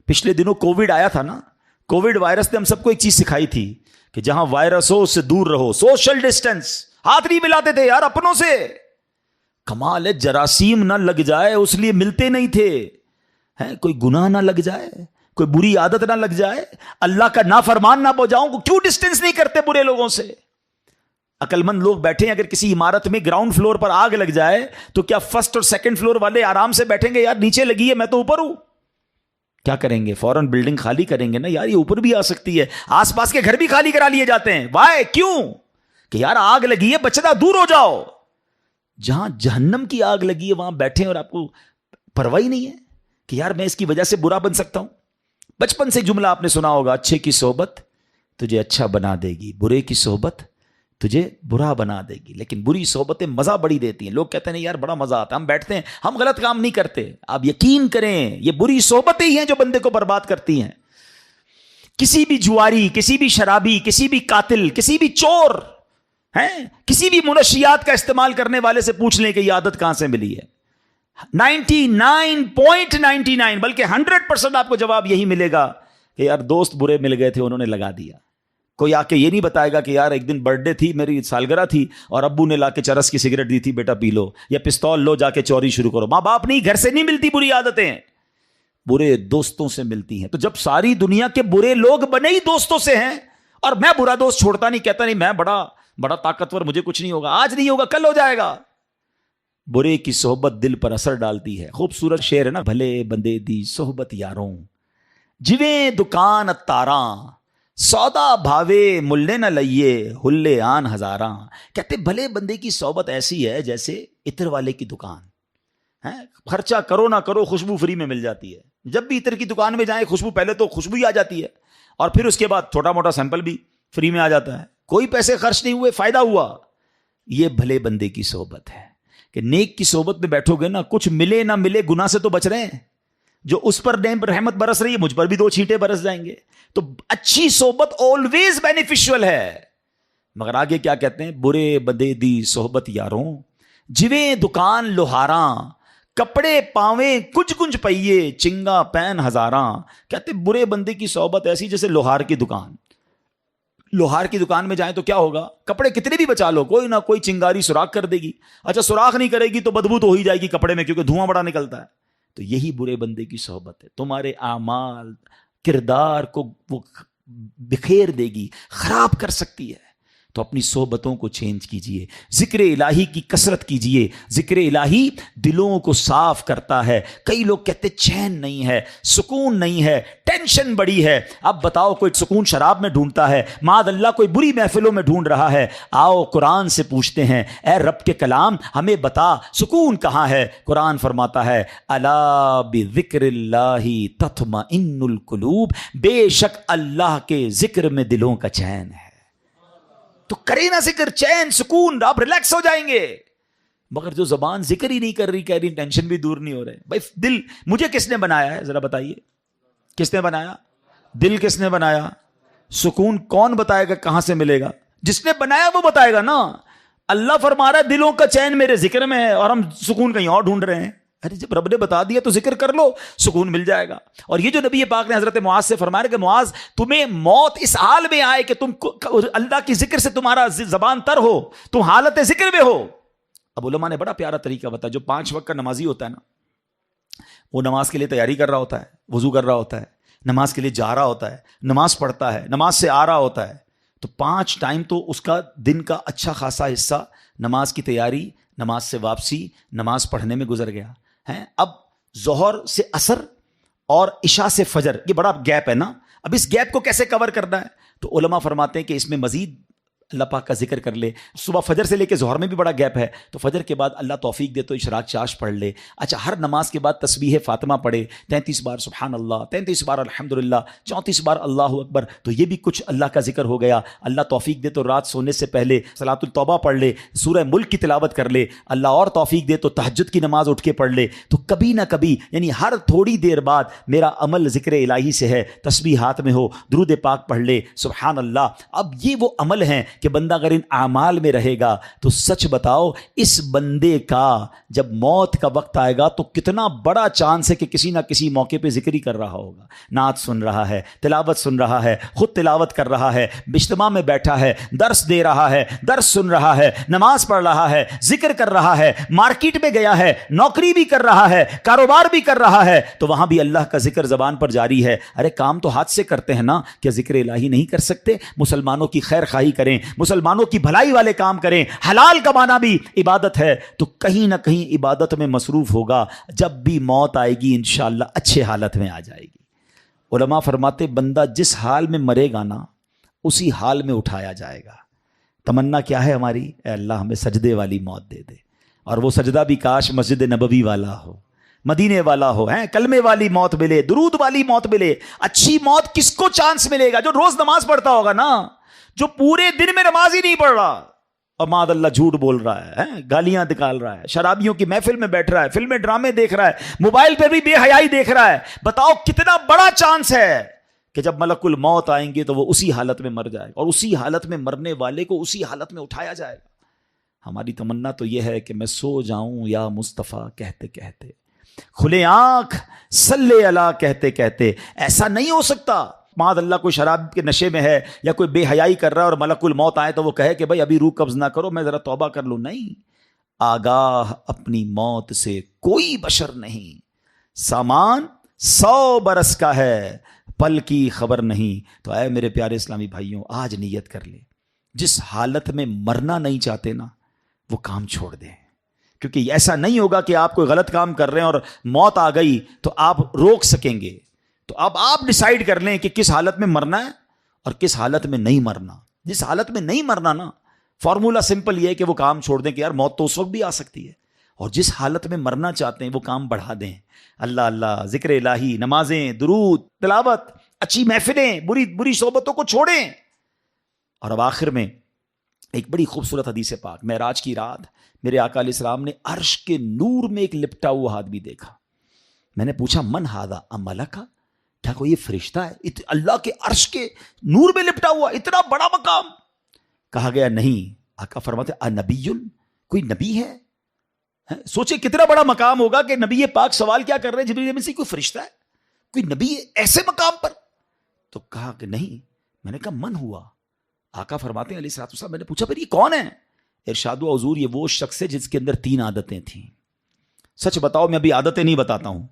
پچھلے دنوں کووڈ آیا تھا نا، کووڈ وائرس نے ہم سب کو ایک چیز سکھائی تھی کہ جہاں وائرس ہو اس سے دور رہو، سوشل ڈسٹینس. ہاتھ نہیں ملاتے تھے یار اپنوں سے. کمال ہے، جراثیم نہ لگ جائے اس لیے ملتے نہیں تھے. کوئی گناہ نہ لگ جائے، کوئی بری عادت نہ لگ جائے، اللہ کا نافرمان نہ ہو جاؤں، کیوں ڈسٹینس نہیں کرتے برے لوگوں سے. عقل مند لوگ بیٹھے ہیں، اگر کسی عمارت میں گراؤنڈ فلور پر آگ لگ جائے تو کیا فرسٹ اور سیکنڈ فلور والے آرام سے بیٹھیں گے یار نیچے لگی ہے میں تو اوپر ہوں؟ کیا کریں گے؟ فوراً بلڈنگ خالی کریں گے نا یار، یہ اوپر بھی آ سکتی ہے. آس پاس کے گھر بھی خالی کرا لیے جاتے ہیں. وائے؟ کیوں؟ کہ یار آگ لگی ہے بچنا، دور ہو جاؤ. جہاں جہنم کی آگ لگی ہے وہاں بیٹھے اور آپ کو پرواہ نہیں ہے کہ یار میں اس کی وجہ سے برا بن سکتا ہوں. بچپن سے جملہ آپ نے سنا ہوگا، اچھے کی صحبت تجھے اچھا بنا دے گی، برے کی صحبت تجھے برا بنا دے گی. لیکن بری صحبتیں مزہ بڑی دیتی ہیں. لوگ کہتے ہیں یار بڑا مزہ آتا ہے، ہم بیٹھتے ہیں، ہم غلط کام نہیں کرتے. آپ یقین کریں یہ بری صحبتیں ہی ہیں جو بندے کو برباد کرتی ہیں. کسی بھی جواری، کسی بھی شرابی، کسی بھی قاتل، کسی بھی چور ہیں، کسی بھی منشیات کا استعمال کرنے والے سے پوچھ لیں کہ یہ عادت کہاں سے ملی ہے. 99.99 بلکہ 100% آپ کو جواب یہی ملے گا کہ یار دوست برے مل گئے تھے انہوں نے لگا دیا. کوئی آ کے یہ نہیں بتائے گا کہ یار ایک دن برتھ ڈے تھی، میری سالگرہ تھی اور ابو نے لا کے چرس کی سگریٹ دی تھی، بیٹا پی لو، یا پستول لو جا کے چوری شروع کرو. ماں باپ نہیں، گھر سے نہیں ملتی بری عادتیں، برے دوستوں سے ملتی ہیں. تو جب ساری دنیا کے برے لوگ بنے ہی دوستوں سے ہیں، اور میں برا دوست چھوڑتا نہیں، کہتا نہیں میں بڑا طاقتور، مجھے کچھ نہیں ہوگا، آج نہیں ہوگا کل ہو جائے گا. برے کی صحبت دل پر اثر ڈالتی ہے. خوبصورت شعر ہے نا، بھلے بندے دی صحبت یاروں، جویں دکان اتاراں، سودا بھاوے ملے نہ لئیے، ہلے آن ہزاراں. کہتے بھلے بندے کی صحبت ایسی ہے جیسے عطر والے کی دکان ہے. خرچہ کرو نہ کرو خوشبو فری میں مل جاتی ہے. جب بھی عطر کی دکان میں جائیں خوشبو، پہلے تو خوشبو ہی آ جاتی ہے اور پھر اس کے بعد چھوٹا موٹا سیمپل بھی فری میں آ جاتا ہے. کوئی پیسے خرچ نہیں ہوئے، فائدہ ہوا. یہ بھلے بندے کی صحبت ہے کہ نیک کی صحبت میں بیٹھو گے نا، کچھ ملے نہ ملے گناہ سے تو بچ رہے ہیں. جو اس پر رحمت برس رہی ہے مجھ پر بھی 2 چھینٹے برس جائیں گے. تو اچھی صحبت آلویز بینیفیشل ہے. مگر آگے کیا کہتے ہیں؟ برے بندے دی صحبت یاروں، جویں دکان لوہاراں، کپڑے پاویں کچھ کنج پئیے، چنگا پین ہزاراں. کہتے برے بندے کی صحبت ایسی جیسے لوہار کی دکان. لوہار کی دکان میں جائیں تو کیا ہوگا؟ کپڑے کتنے بھی بچا لو، کوئی نہ کوئی چنگاری سوراخ کر دے گی. اچھا سوراخ نہیں کرے گی تو بدبو تو ہو ہی جائے گی کپڑے میں، کیونکہ دھواں بڑا نکلتا ہے. تو یہی برے بندے کی صحبت ہے. تمہارے اعمال، کردار کو وہ بکھیر دے گی، خراب کر سکتی ہے. تو اپنی صحبتوں کو چینج کیجئے، ذکر الہی کی کثرت کیجئے. ذکر الہی دلوں کو صاف کرتا ہے. کئی لوگ کہتے چین نہیں ہے، سکون نہیں ہے، ٹینشن بڑی ہے. اب بتاؤ کوئی سکون شراب میں ڈھونڈتا ہے، معاذ اللہ کوئی بری محفلوں میں ڈھونڈ رہا ہے. آؤ قرآن سے پوچھتے ہیں، اے رب کے کلام ہمیں بتا سکون کہاں ہے. قرآن فرماتا ہے الا بذکر اللہ تطمئن القلوب، بے شک اللہ کے ذکر میں دلوں کا چین ہے. تو کرے نا ذکر، چین سکون، آپ ریلیکس ہو جائیں گے. مگر جو زبان ذکر ہی نہیں کر رہی، کہہ رہی ٹینشن بھی دور نہیں ہو رہے. بھائی دل مجھے کس نے بنایا ہے ذرا بتائیے، کس نے بنایا؟ دل کس نے بنایا؟ سکون کون بتائے گا کہاں سے ملے گا؟ جس نے بنایا وہ بتائے گا نا. اللہ فرما رہا ہے دلوں کا چین میرے ذکر میں ہے، اور ہم سکون کہیں اور ڈھونڈ رہے ہیں. ارے جب رب نے بتا دیا تو ذکر کر لو، سکون مل جائے گا. اور یہ جو نبی پاک نے حضرت معاذ سے فرمایا کہ معاذ تمہیں موت اس حال میں آئے کہ تم اللہ کی ذکر سے تمہارا زبان تر ہو، تم حالت ذکر میں ہو. اب علماء نے بڑا پیارا طریقہ بتایا. جو 5 وقت کا نمازی ہوتا ہے نا، وہ نماز کے لیے تیاری کر رہا ہوتا ہے، وضو کر رہا ہوتا ہے، نماز کے لیے جا رہا ہوتا ہے، نماز پڑھتا ہے، نماز سے آ رہا ہوتا ہے. تو 5 ٹائم تو اس کا دن کا اچھا خاصا حصہ نماز کی تیاری، نماز سے واپسی، نماز پڑھنے میں گزر گیا ہے. اب ظہر سے عصر اور عشاء سے فجر، یہ بڑا گیپ ہے نا. اب اس گیپ کو کیسے کور کرنا ہے؟ تو علماء فرماتے ہیں کہ اس میں مزید اللہ پاک کا ذکر کر لے. صبح فجر سے لے کے ظہر میں بھی بڑا گیپ ہے، تو فجر کے بعد اللہ توفیق دے تو اشراق چاش پڑھ لے. اچھا، ہر نماز کے بعد تسبیح فاطمہ پڑھے، 33 بار سبحان اللہ، 33 بار الحمدللہ، 34 بار اللہ اکبر. تو یہ بھی کچھ اللہ کا ذکر ہو گیا. اللہ توفیق دے تو رات سونے سے پہلے صلاۃ التوبہ پڑھ لے، سورہ ملک کی تلاوت کر لے. اللہ اور توفیق دے تو تہجد کی نماز اٹھ کے پڑھ لے. تو کبھی نہ کبھی، یعنی ہر تھوڑی دیر بعد میرا عمل ذکر الہی سے ہے، تسبیح ہاتھ میں ہو، درود پاک پڑھ لے، سبحان اللہ. اب یہ وہ عمل ہیں کہ بندہ اگر ان اعمال میں رہے گا تو سچ بتاؤ اس بندے کا جب موت کا وقت آئے گا تو کتنا بڑا چانس ہے کہ کسی نہ کسی موقع پہ ذکر ہی کر رہا ہوگا، نعت سن رہا ہے، تلاوت سن رہا ہے، خود تلاوت کر رہا ہے، اجتماع میں بیٹھا ہے، درس دے رہا ہے، درس سن رہا ہے، نماز پڑھ رہا ہے، ذکر کر رہا ہے، مارکیٹ میں گیا ہے، نوکری بھی کر رہا ہے، کاروبار بھی کر رہا ہے، تو وہاں بھی اللہ کا ذکر زبان پر جاری ہے. ارے کام تو ہاتھ سے کرتے ہیں نا، کیا ذکر الہی نہیں کر سکتے؟ مسلمانوں کی خیر خواہی کریں، مسلمانوں کی بھلائی والے کام کریں. حلال کمانا بھی عبادت ہے. تو کہیں نہ کہیں عبادت میں مصروف ہوگا. جب بھی موت آئے گی انشاءاللہ اچھے حالت میں آ جائے گی. علماء فرماتے بندہ جس حال میں مرے گا نا اسی حال میں اٹھایا جائے گا. تمنا کیا ہے ہماری؟ اے اللہ ہمیں سجدے والی موت دے دے، اور وہ سجدہ بھی کاش مسجد نبوی والا ہو، مدینے والا ہو، کلمے والی موت ملے، درود والی موت ملے. اچھی موت کس کو چانس ملے گا؟ جو روز نماز پڑھتا ہوگا نا، جو پورے دن میں نماز ہی نہیں پڑھ رہا اور معاذ اللہ جھوٹ بول رہا ہے، گالیاں نکال رہا ہے، شرابیوں کی محفل میں بیٹھ رہا ہے، فلمیں ڈرامے دیکھ رہا ہے، موبائل پہ بھی بے حیائی دیکھ رہا ہے. بتاؤ کتنا بڑا چانس ہے کہ جب ملک الموت آئیں گے تو وہ اسی حالت میں مر جائے گا، اور اسی حالت میں مرنے والے کو اسی حالت میں اٹھایا جائے گا. ہماری تمنا تو یہ ہے کہ میں سو جاؤں یا مصطفیٰ کہتے کہتے، کھلے آنکھ صلی اللہ کہتے کہتے. ایسا نہیں ہو سکتا معاذ اللہ کوئی شراب کے نشے میں ہے یا کوئی بے حیائی کر رہا ہے اور ملک الموت آئے تو وہ کہے کہ بھائی ابھی روح قبض نہ کرو، میں ذرا توبہ کر لوں. نہیں، آگاہ اپنی موت سے کوئی بشر نہیں. سامان 100 برس کا ہے، پل کی خبر نہیں. تو اے میرے پیارے اسلامی بھائیوں، آج نیت کر لیں، جس حالت میں مرنا نہیں چاہتے نا وہ کام چھوڑ دیں. کیونکہ ایسا نہیں ہوگا کہ آپ کوئی غلط کام کر رہے ہیں اور موت آ گئی تو آپ روک سکیں گے. تو اب آپ ڈیسائیڈ کر لیں کہ کس حالت میں مرنا ہے اور کس حالت میں نہیں مرنا. جس حالت میں نہیں مرنا نا، فارمولا سمپل یہ ہے کہ وہ کام چھوڑ دیں کہ یار موت تو اس وقت بھی آ سکتی ہے. اور جس حالت میں مرنا چاہتے ہیں وہ کام بڑھا دیں. اللہ اللہ، ذکر الہی، نمازیں، درود، تلاوت، اچھی محفلیں، بری صحبتوں کو چھوڑیں. اور اب آخر میں ایک بڑی خوبصورت حدیث پاک، معراج کی رات میرے آقا علیہ السلام نے عرش کے نور میں ایک لپٹا ہوا آدمی دیکھا. میں نے پوچھا من ھذا املکا، کیا کوئی یہ فرشتہ ہے اللہ کے عرش کے نور میں لپٹا ہوا، اتنا بڑا مقام؟ کہا گیا نہیں. آقا فرماتے انبی، کوئی نبی ہے؟ سوچے کتنا بڑا مقام ہوگا کہ نبی پاک سوال کیا کر رہے ہیں جبریل امین سے، کوئی فرشتہ ہے، کوئی نبی ہے ایسے مقام پر؟ تو کہا کہ نہیں. میں نے کہا من ہوا؟ آقا فرماتے ہیں علیہ الصلوۃ والسلام، میں نے پوچھا پھر یہ کون ہے؟ ارشاد و حضور، یہ وہ شخص ہے جس کے اندر 3 عادتیں تھیں. سچ بتاؤ، میں ابھی عادتیں نہیں بتاتا ہوں،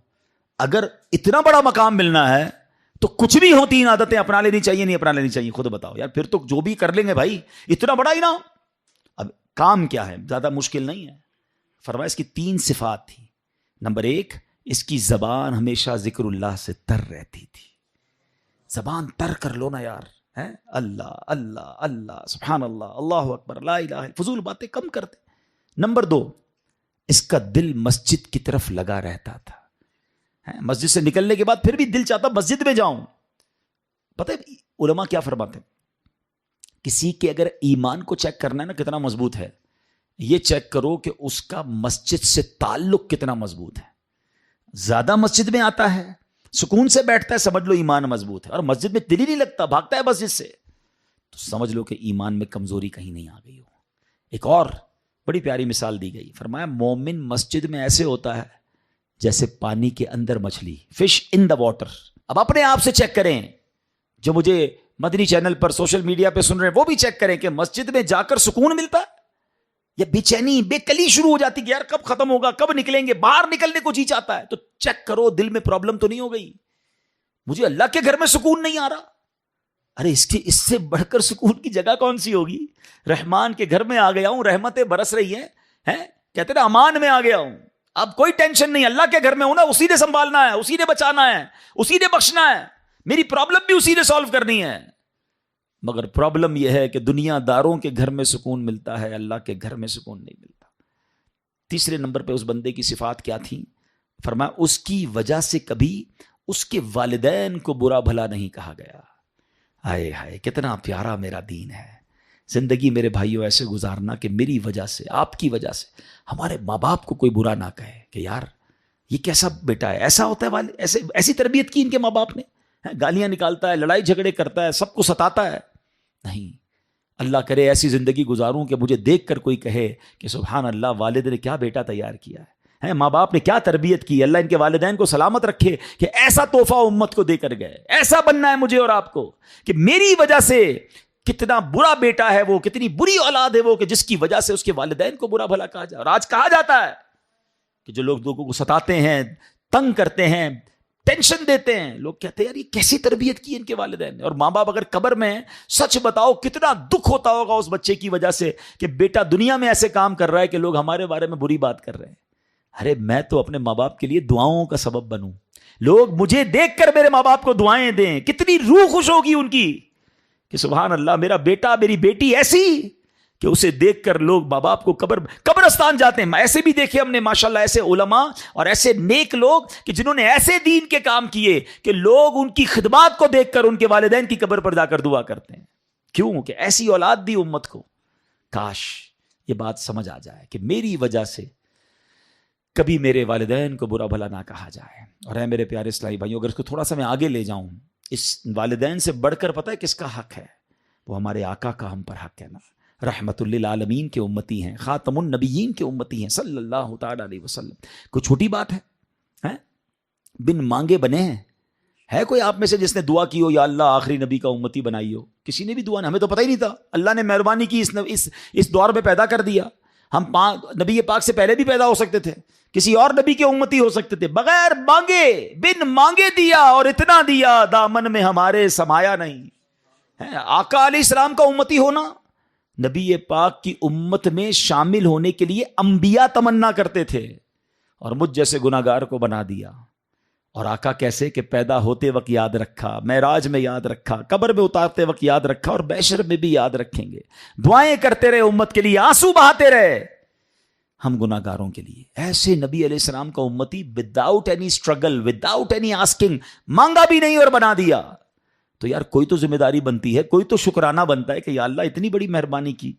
اگر اتنا بڑا مقام ملنا ہے تو کچھ بھی ہو 3 عادتیں اپنا لینی چاہیے نہیں اپنا لینی چاہیے؟ خود بتاؤ یار، پھر تو جو بھی کر لیں گے بھائی، اتنا بڑا انعام۔ اب کام کیا ہے؟ زیادہ مشکل نہیں ہے۔ فرمایا اس کی 3 صفات تھی۔ نمبر 1، اس کی زبان ہمیشہ ذکر اللہ سے تر رہتی تھی۔ زبان تر کر لو نا یار، اللہ اللہ اللہ، سبحان اللہ، اللہ اکبر، لا الہ، فضول باتیں کم کرتے۔ نمبر 2، اس کا دل مسجد کی طرف لگا رہتا تھا۔ مسجد سے نکلنے کے بعد پھر بھی دل چاہتا مسجد میں جاؤں۔ پتہ ہے علماء کیا فرماتے ہیں؟ کسی کے اگر ایمان کو چیک کرنا ہے نا کتنا مضبوط ہے، یہ چیک کرو کہ اس کا مسجد سے تعلق کتنا مضبوط ہے۔ زیادہ مسجد میں آتا ہے، سکون سے بیٹھتا ہے، سمجھ لو ایمان مضبوط ہے، اور مسجد میں دل ہی نہیں لگتا، بھاگتا ہے مسجد سے، تو سمجھ لو کہ ایمان میں کمزوری کہیں نہیں آ گئی ہو۔ ایک اور بڑی پیاری مثال دی گئی، فرمایا مومن مسجد میں ایسے ہوتا ہے جیسے پانی کے اندر مچھلی، فش ان دا واٹر۔ اب اپنے آپ سے چیک کریں، جو مجھے مدنی چینل پر سوشل میڈیا پہ سن رہے ہیں وہ بھی چیک کریں کہ مسجد میں جا کر سکون ملتا ہے یا بے چینی بے کلی شروع ہو جاتی کہ یار کب ختم ہوگا، کب نکلیں گے، باہر نکلنے کو جی چاہتا ہے۔ تو چیک کرو دل میں پرابلم تو نہیں ہو گئی، مجھے اللہ کے گھر میں سکون نہیں آ رہا۔ ارے اس سے بڑھ کر سکون کی جگہ کون سی ہوگی؟ رحمان کے گھر میں آ گیا ہوں، رحمتیں برس رہی ہیں، کہتے نا امان میں آ گیا ہوں، اب کوئی ٹینشن نہیں، اللہ کے گھر میں ہوں نا، اسی نے سنبھالنا ہے، اسی نے بچانا ہے، اسی نے بخشنا ہے، میری پرابلم بھی اسی نے سالو کرنی ہے۔ مگر پرابلم یہ ہے کہ دنیا داروں کے گھر میں سکون ملتا ہے، اللہ کے گھر میں سکون نہیں ملتا۔ تیسرے نمبر پہ اس بندے کی صفات کیا تھی؟ فرمایا اس کی وجہ سے کبھی اس کے والدین کو برا بھلا نہیں کہا گیا۔ ہائے ہائے کتنا پیارا میرا دین ہے۔ زندگی میرے بھائیوں ایسے گزارنا کہ میری وجہ سے، آپ کی وجہ سے ہمارے ماں باپ کو کوئی برا نہ کہے کہ یار یہ کیسا بیٹا ہے، ایسا ہوتا ہے والد، ایسی تربیت کی ان کے ماں باپ نے، گالیاں نکالتا ہے، لڑائی جھگڑے کرتا ہے، سب کو ستاتا ہے۔ نہیں، اللہ کرے ایسی زندگی گزاروں کہ مجھے دیکھ کر کوئی کہے کہ سبحان اللہ، والد نے کیا بیٹا تیار کیا ہے، ماں باپ نے کیا تربیت کی، اللہ ان کے والدین کو سلامت رکھے کہ ایسا تحفہ امت کو دے کر گئے۔ ایسا بننا ہے مجھے اور آپ کو کہ میری وجہ سے کتنا برا بیٹا ہے وہ، کتنی بری اولاد ہے وہ کہ جس کی وجہ سے اس کے والدین کو برا بھلا کہا جائے۔ اور آج کہا جاتا ہے کہ جو لوگ لوگوں کو ستاتے ہیں، تنگ کرتے ہیں، ٹینشن دیتے ہیں، لوگ کہتے ہیں یار یہ کیسی تربیت کی ان کے والدین نے۔ اور ماں باپ اگر قبر میں، سچ بتاؤ کتنا دکھ ہوتا ہوگا اس بچے کی وجہ سے کہ بیٹا دنیا میں ایسے کام کر رہا ہے کہ لوگ ہمارے بارے میں بری بات کر رہے ہیں۔ ارے میں تو اپنے ماں باپ کے لیے دعاؤں کا سبب بنوں، لوگ مجھے دیکھ کر میرے ماں باپ کو دعائیں دیں، کتنی روح خوش ہوگی ان کی کہ سبحان اللہ میرا بیٹا میری بیٹی ایسی کہ اسے دیکھ کر لوگ ماں باپ کو قبرستان جاتے ہیں۔ ایسے بھی دیکھے ہم نے ماشاءاللہ ایسے علماء اور ایسے نیک لوگ کہ جنہوں نے ایسے دین کے کام کیے کہ لوگ ان کی خدمات کو دیکھ کر ان کے والدین کی قبر پر جا کر دعا کرتے ہیں۔ کیوں کہ ایسی اولاد دی امت کو۔ کاش یہ بات سمجھ آ جائے کہ میری وجہ سے کبھی میرے والدین کو برا بھلا نہ کہا جائے۔ اور اے میرے پیارے اسلامی بھائیوں، اگر اس کو تھوڑا سا میں آگے لے جاؤں، اس والدین سے بڑھ کر پتہ ہے کس کا حق ہے؟ وہ ہمارے آقا کا ہم پر حق ہے نا۔ رحمت للعالمین کے امتی ہیں، خاتم النبیین کے امتی ہیں صلی اللہ تعالی علیہ وسلم۔ کوئی چھوٹی بات ہے؟ بن مانگے بنے ہیں؟ ہے کوئی آپ میں سے جس نے دعا کی ہو یا اللہ آخری نبی کا امتی بنائی ہو؟ کسی نے بھی دعا نہیں، ہمیں تو پتہ ہی نہیں تھا، اللہ نے مہربانی کی اس دور میں پیدا کر دیا۔ ہم نبی پاک سے پہلے بھی پیدا ہو سکتے تھے، کسی اور نبی کے امتی ہو سکتے تھے، بغیر مانگے بن مانگے دیا، اور اتنا دیا دامن میں ہمارے سمایا نہیں۔ آقا علیہ السلام کا امتی ہونا، نبی پاک کی امت میں شامل ہونے کے لیے انبیاء تمنا کرتے تھے، اور مجھ جیسے گناہگار کو بنا دیا۔ اور آقا کیسے کہ پیدا ہوتے وقت یاد رکھا، معراج میں یاد رکھا، قبر میں اتارتے وقت یاد رکھا، اور بحشر میں بھی یاد رکھیں گے۔ دعائیں کرتے رہے امت کے لیے، آنسو بہاتے رہے ہم گناہگاروں کے لیے۔ ایسے نبی علیہ السلام کا امتی without any struggle, without any asking, مانگا بھی نہیں اور بنا دیا۔ تو یار کوئی تو ذمہ داری بنتی ہے، کوئی تو شکرانہ بنتا ہے کہ یا اللہ اتنی بڑی مہربانی کی،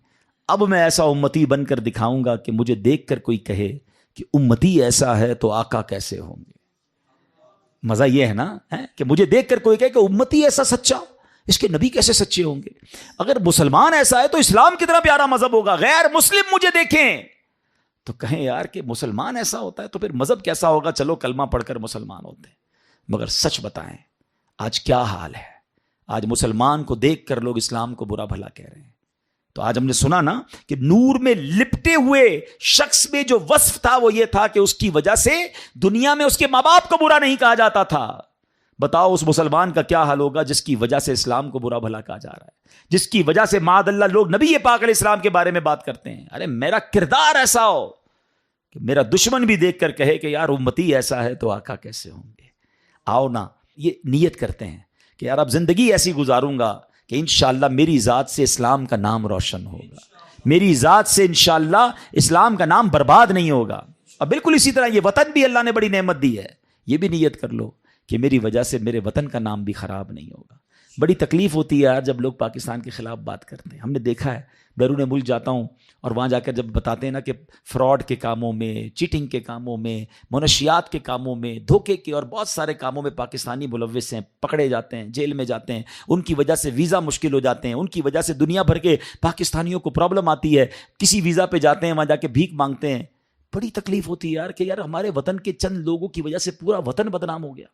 اب میں ایسا امتی بن کر دکھاؤں گا کہ مجھے دیکھ کر کوئی کہے کہ امتی ایسا ہے تو آقا کیسے ہوں گے۔ مزہ یہ ہے نا کہ مجھے دیکھ کر کوئی کہے کہ امتی ایسا سچا، اس کے نبی کیسے سچے ہوں گے۔ اگر مسلمان ایسا ہے تو اسلام کتنا پیارا مذہب ہوگا۔ غیر مسلم مجھے دیکھیں تو کہیں یار کہ مسلمان ایسا ہوتا ہے تو پھر مذہب کیسا ہوگا۔ چلو کلمہ پڑھ کر مسلمان ہوتے ہیں، مگر سچ بتائیں آج کیا حال ہے؟ آج مسلمان کو دیکھ کر لوگ اسلام کو برا بھلا کہہ رہے ہیں۔ تو آج ہم نے سنا نا کہ نور میں لپٹے ہوئے شخص میں جو وصف تھا وہ یہ تھا کہ اس کی وجہ سے دنیا میں اس کے ماں باپ کو برا نہیں کہا جاتا تھا، بتاؤ اس مسلمان کا کیا حال ہوگا جس کی وجہ سے اسلام کو برا بھلا کہا جا رہا ہے، جس کی وجہ سے معاذ اللہ لوگ نبی پاک علیہ السلام کے بارے میں بات کرتے ہیں. ارے میرا کردار ایسا ہو کہ میرا دشمن بھی دیکھ کر کہے کہ یار امتی ایسا ہے تو آقا کیسے ہوں گے. آؤ نا یہ نیت کرتے ہیں کہ یار اب زندگی ایسی گزاروں گا کہ انشاءاللہ میری ذات سے اسلام کا نام روشن ہوگا، میری ذات سے انشاءاللہ اسلام کا نام برباد نہیں ہوگا. اور بالکل اسی طرح یہ وطن بھی اللہ نے بڑی نعمت دی ہے، یہ بھی نیت کر لو کہ میری وجہ سے میرے وطن کا نام بھی خراب نہیں ہوگا. بڑی تکلیف ہوتی ہے یار جب لوگ پاکستان کے خلاف بات کرتے ہیں. ہم نے دیکھا ہے بیرون ملک جاتا ہوں اور وہاں جا کر جب بتاتے ہیں نا کہ فراڈ کے کاموں میں، چیٹنگ کے کاموں میں، منشیات کے کاموں میں، دھوکے کے اور بہت سارے کاموں میں پاکستانی ملوث ہیں، پکڑے جاتے ہیں، جیل میں جاتے ہیں، ان کی وجہ سے ویزا مشکل ہو جاتے ہیں، ان کی وجہ سے دنیا بھر کے پاکستانیوں کو پرابلم آتی ہے، کسی ویزا پہ جاتے ہیں وہاں جا کے بھیک مانگتے ہیں. بڑی تکلیف ہوتی ہے یار کہ یار ہمارے وطن کے چند لوگوں کی وجہ سے پورا وطن بدنام ہو گیا.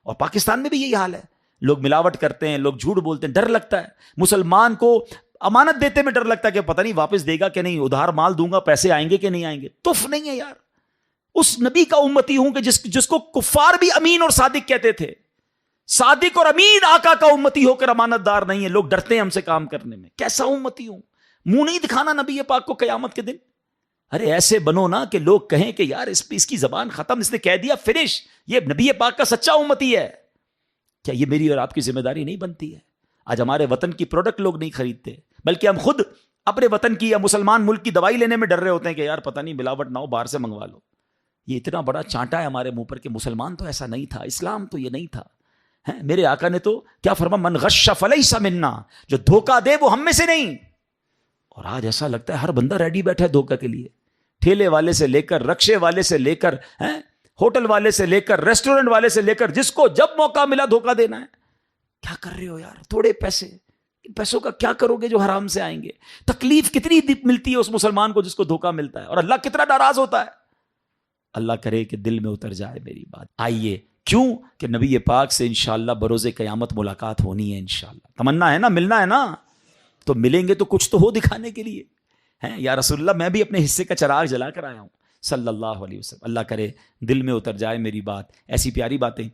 اور پاکستان میں بھی یہی حال ہے، لوگ ملاوٹ کرتے ہیں، لوگ جھوٹ بولتے ہیں، ڈر لگتا ہے. مسلمان کو امانت دیتے میں ڈر لگتا ہے کہ پتہ نہیں واپس دے گا کہ نہیں، ادھار مال دوں گا پیسے آئیں گے کہ نہیں آئیں گے. تف نہیں ہے یار. اس نبی کا امتی ہوں کہ جس کو کفار بھی امین اور صادق کہتے تھے. صادق اور امین آقا کا امتی ہو کر امانت دار نہیں ہے. لوگ ڈرتے ہیں ہم سے کام کرنے میں. کیسا امتی ہوں؟ منہ نہیں دکھانا نبی پاک کو قیامت کے دن. ارے ایسے بنو نا کہ لوگ کہیں کہ یار اس کی زبان ختم، اس نے کہہ دیا فنش، یہ نبی پاک کا سچا امتی ہے. کیا یہ میری اور آپ کی ذمہ داری نہیں بنتی ہے؟ آج ہمارے وطن کی پروڈکٹ لوگ نہیں خریدتے، بلکہ ہم خود اپنے وطن کی یا مسلمان ملک کی دوائی لینے میں ڈر رہے ہوتے ہیں کہ یار پتہ نہیں ملاوٹ نہ ہو، باہر سے منگوا لو. یہ اتنا بڑا چانٹا ہے ہمارے منہ پر کہ مسلمان تو ایسا نہیں تھا، اسلام تو یہ نہیں تھا. میرے آقا نے تو کیا فرما، من غش فلیس منا، جو دھوکہ دے وہ ہم میں سے نہیں. اور آج ایسا لگتا ہے ہر بندہ ریڈی بیٹھا ہے دھوکہ کے لیے. ٹھیلے والے سے لے کر، رکشے والے سے لے کر، ہوٹل والے سے لے کر، ریسٹورنٹ والے سے لے کر، جس کو جب موقع ملا دھوکہ دینا ہے. کیا کر رہے ہو یار؟ تھوڑے پیسے، ان پیسوں کا کیا کرو گے جو حرام سے آئیں گے؟ تکلیف کتنی ملتی ہے اس مسلمان کو جس کو دھوکہ ملتا ہے، اور اللہ کتنا ناراض ہوتا ہے. اللہ کرے کہ دل میں اتر جائے میری بات. آئیے، کیوں کہ نبی پاک سے انشاءاللہ بروز قیامت ملاقات ہونی ہے انشاءاللہ. تمنا ہے نا، ملنا ہے نا، تو ملیں گے تو کچھ تو ہو دکھانے کے لیے. یا رسول اللہ میں بھی اپنے حصے کا چراغ جلا کر آیا ہوں صلی اللہ علیہ وسلم. اللہ کرے دل میں اتر جائے میری بات. ایسی پیاری باتیں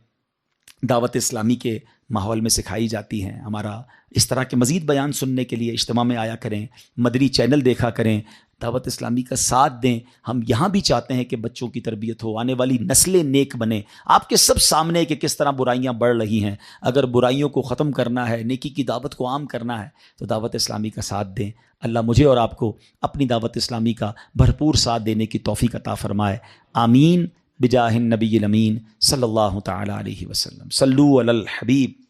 دعوت اسلامی کے ماحول میں سکھائی جاتی ہیں. ہمارا اس طرح کے مزید بیان سننے کے لیے اجتماع میں آیا کریں، مدنی چینل دیکھا کریں، دعوت اسلامی کا ساتھ دیں. ہم یہاں بھی چاہتے ہیں کہ بچوں کی تربیت ہو، آنے والی نسلیں نیک بنیں. آپ کے سب سامنے کہ کس طرح برائیاں بڑھ رہی ہیں. اگر برائیوں کو ختم کرنا ہے، نیکی کی دعوت کو عام کرنا ہے، تو دعوت اسلامی کا ساتھ دیں. اللہ مجھے اور آپ کو اپنی دعوت اسلامی کا بھرپور ساتھ دینے کی توفیق عطا فرمائے. آمین بجاہ النبی الامین صلی اللہ تعالی علیہ وسلم. صلو علی الحبیب.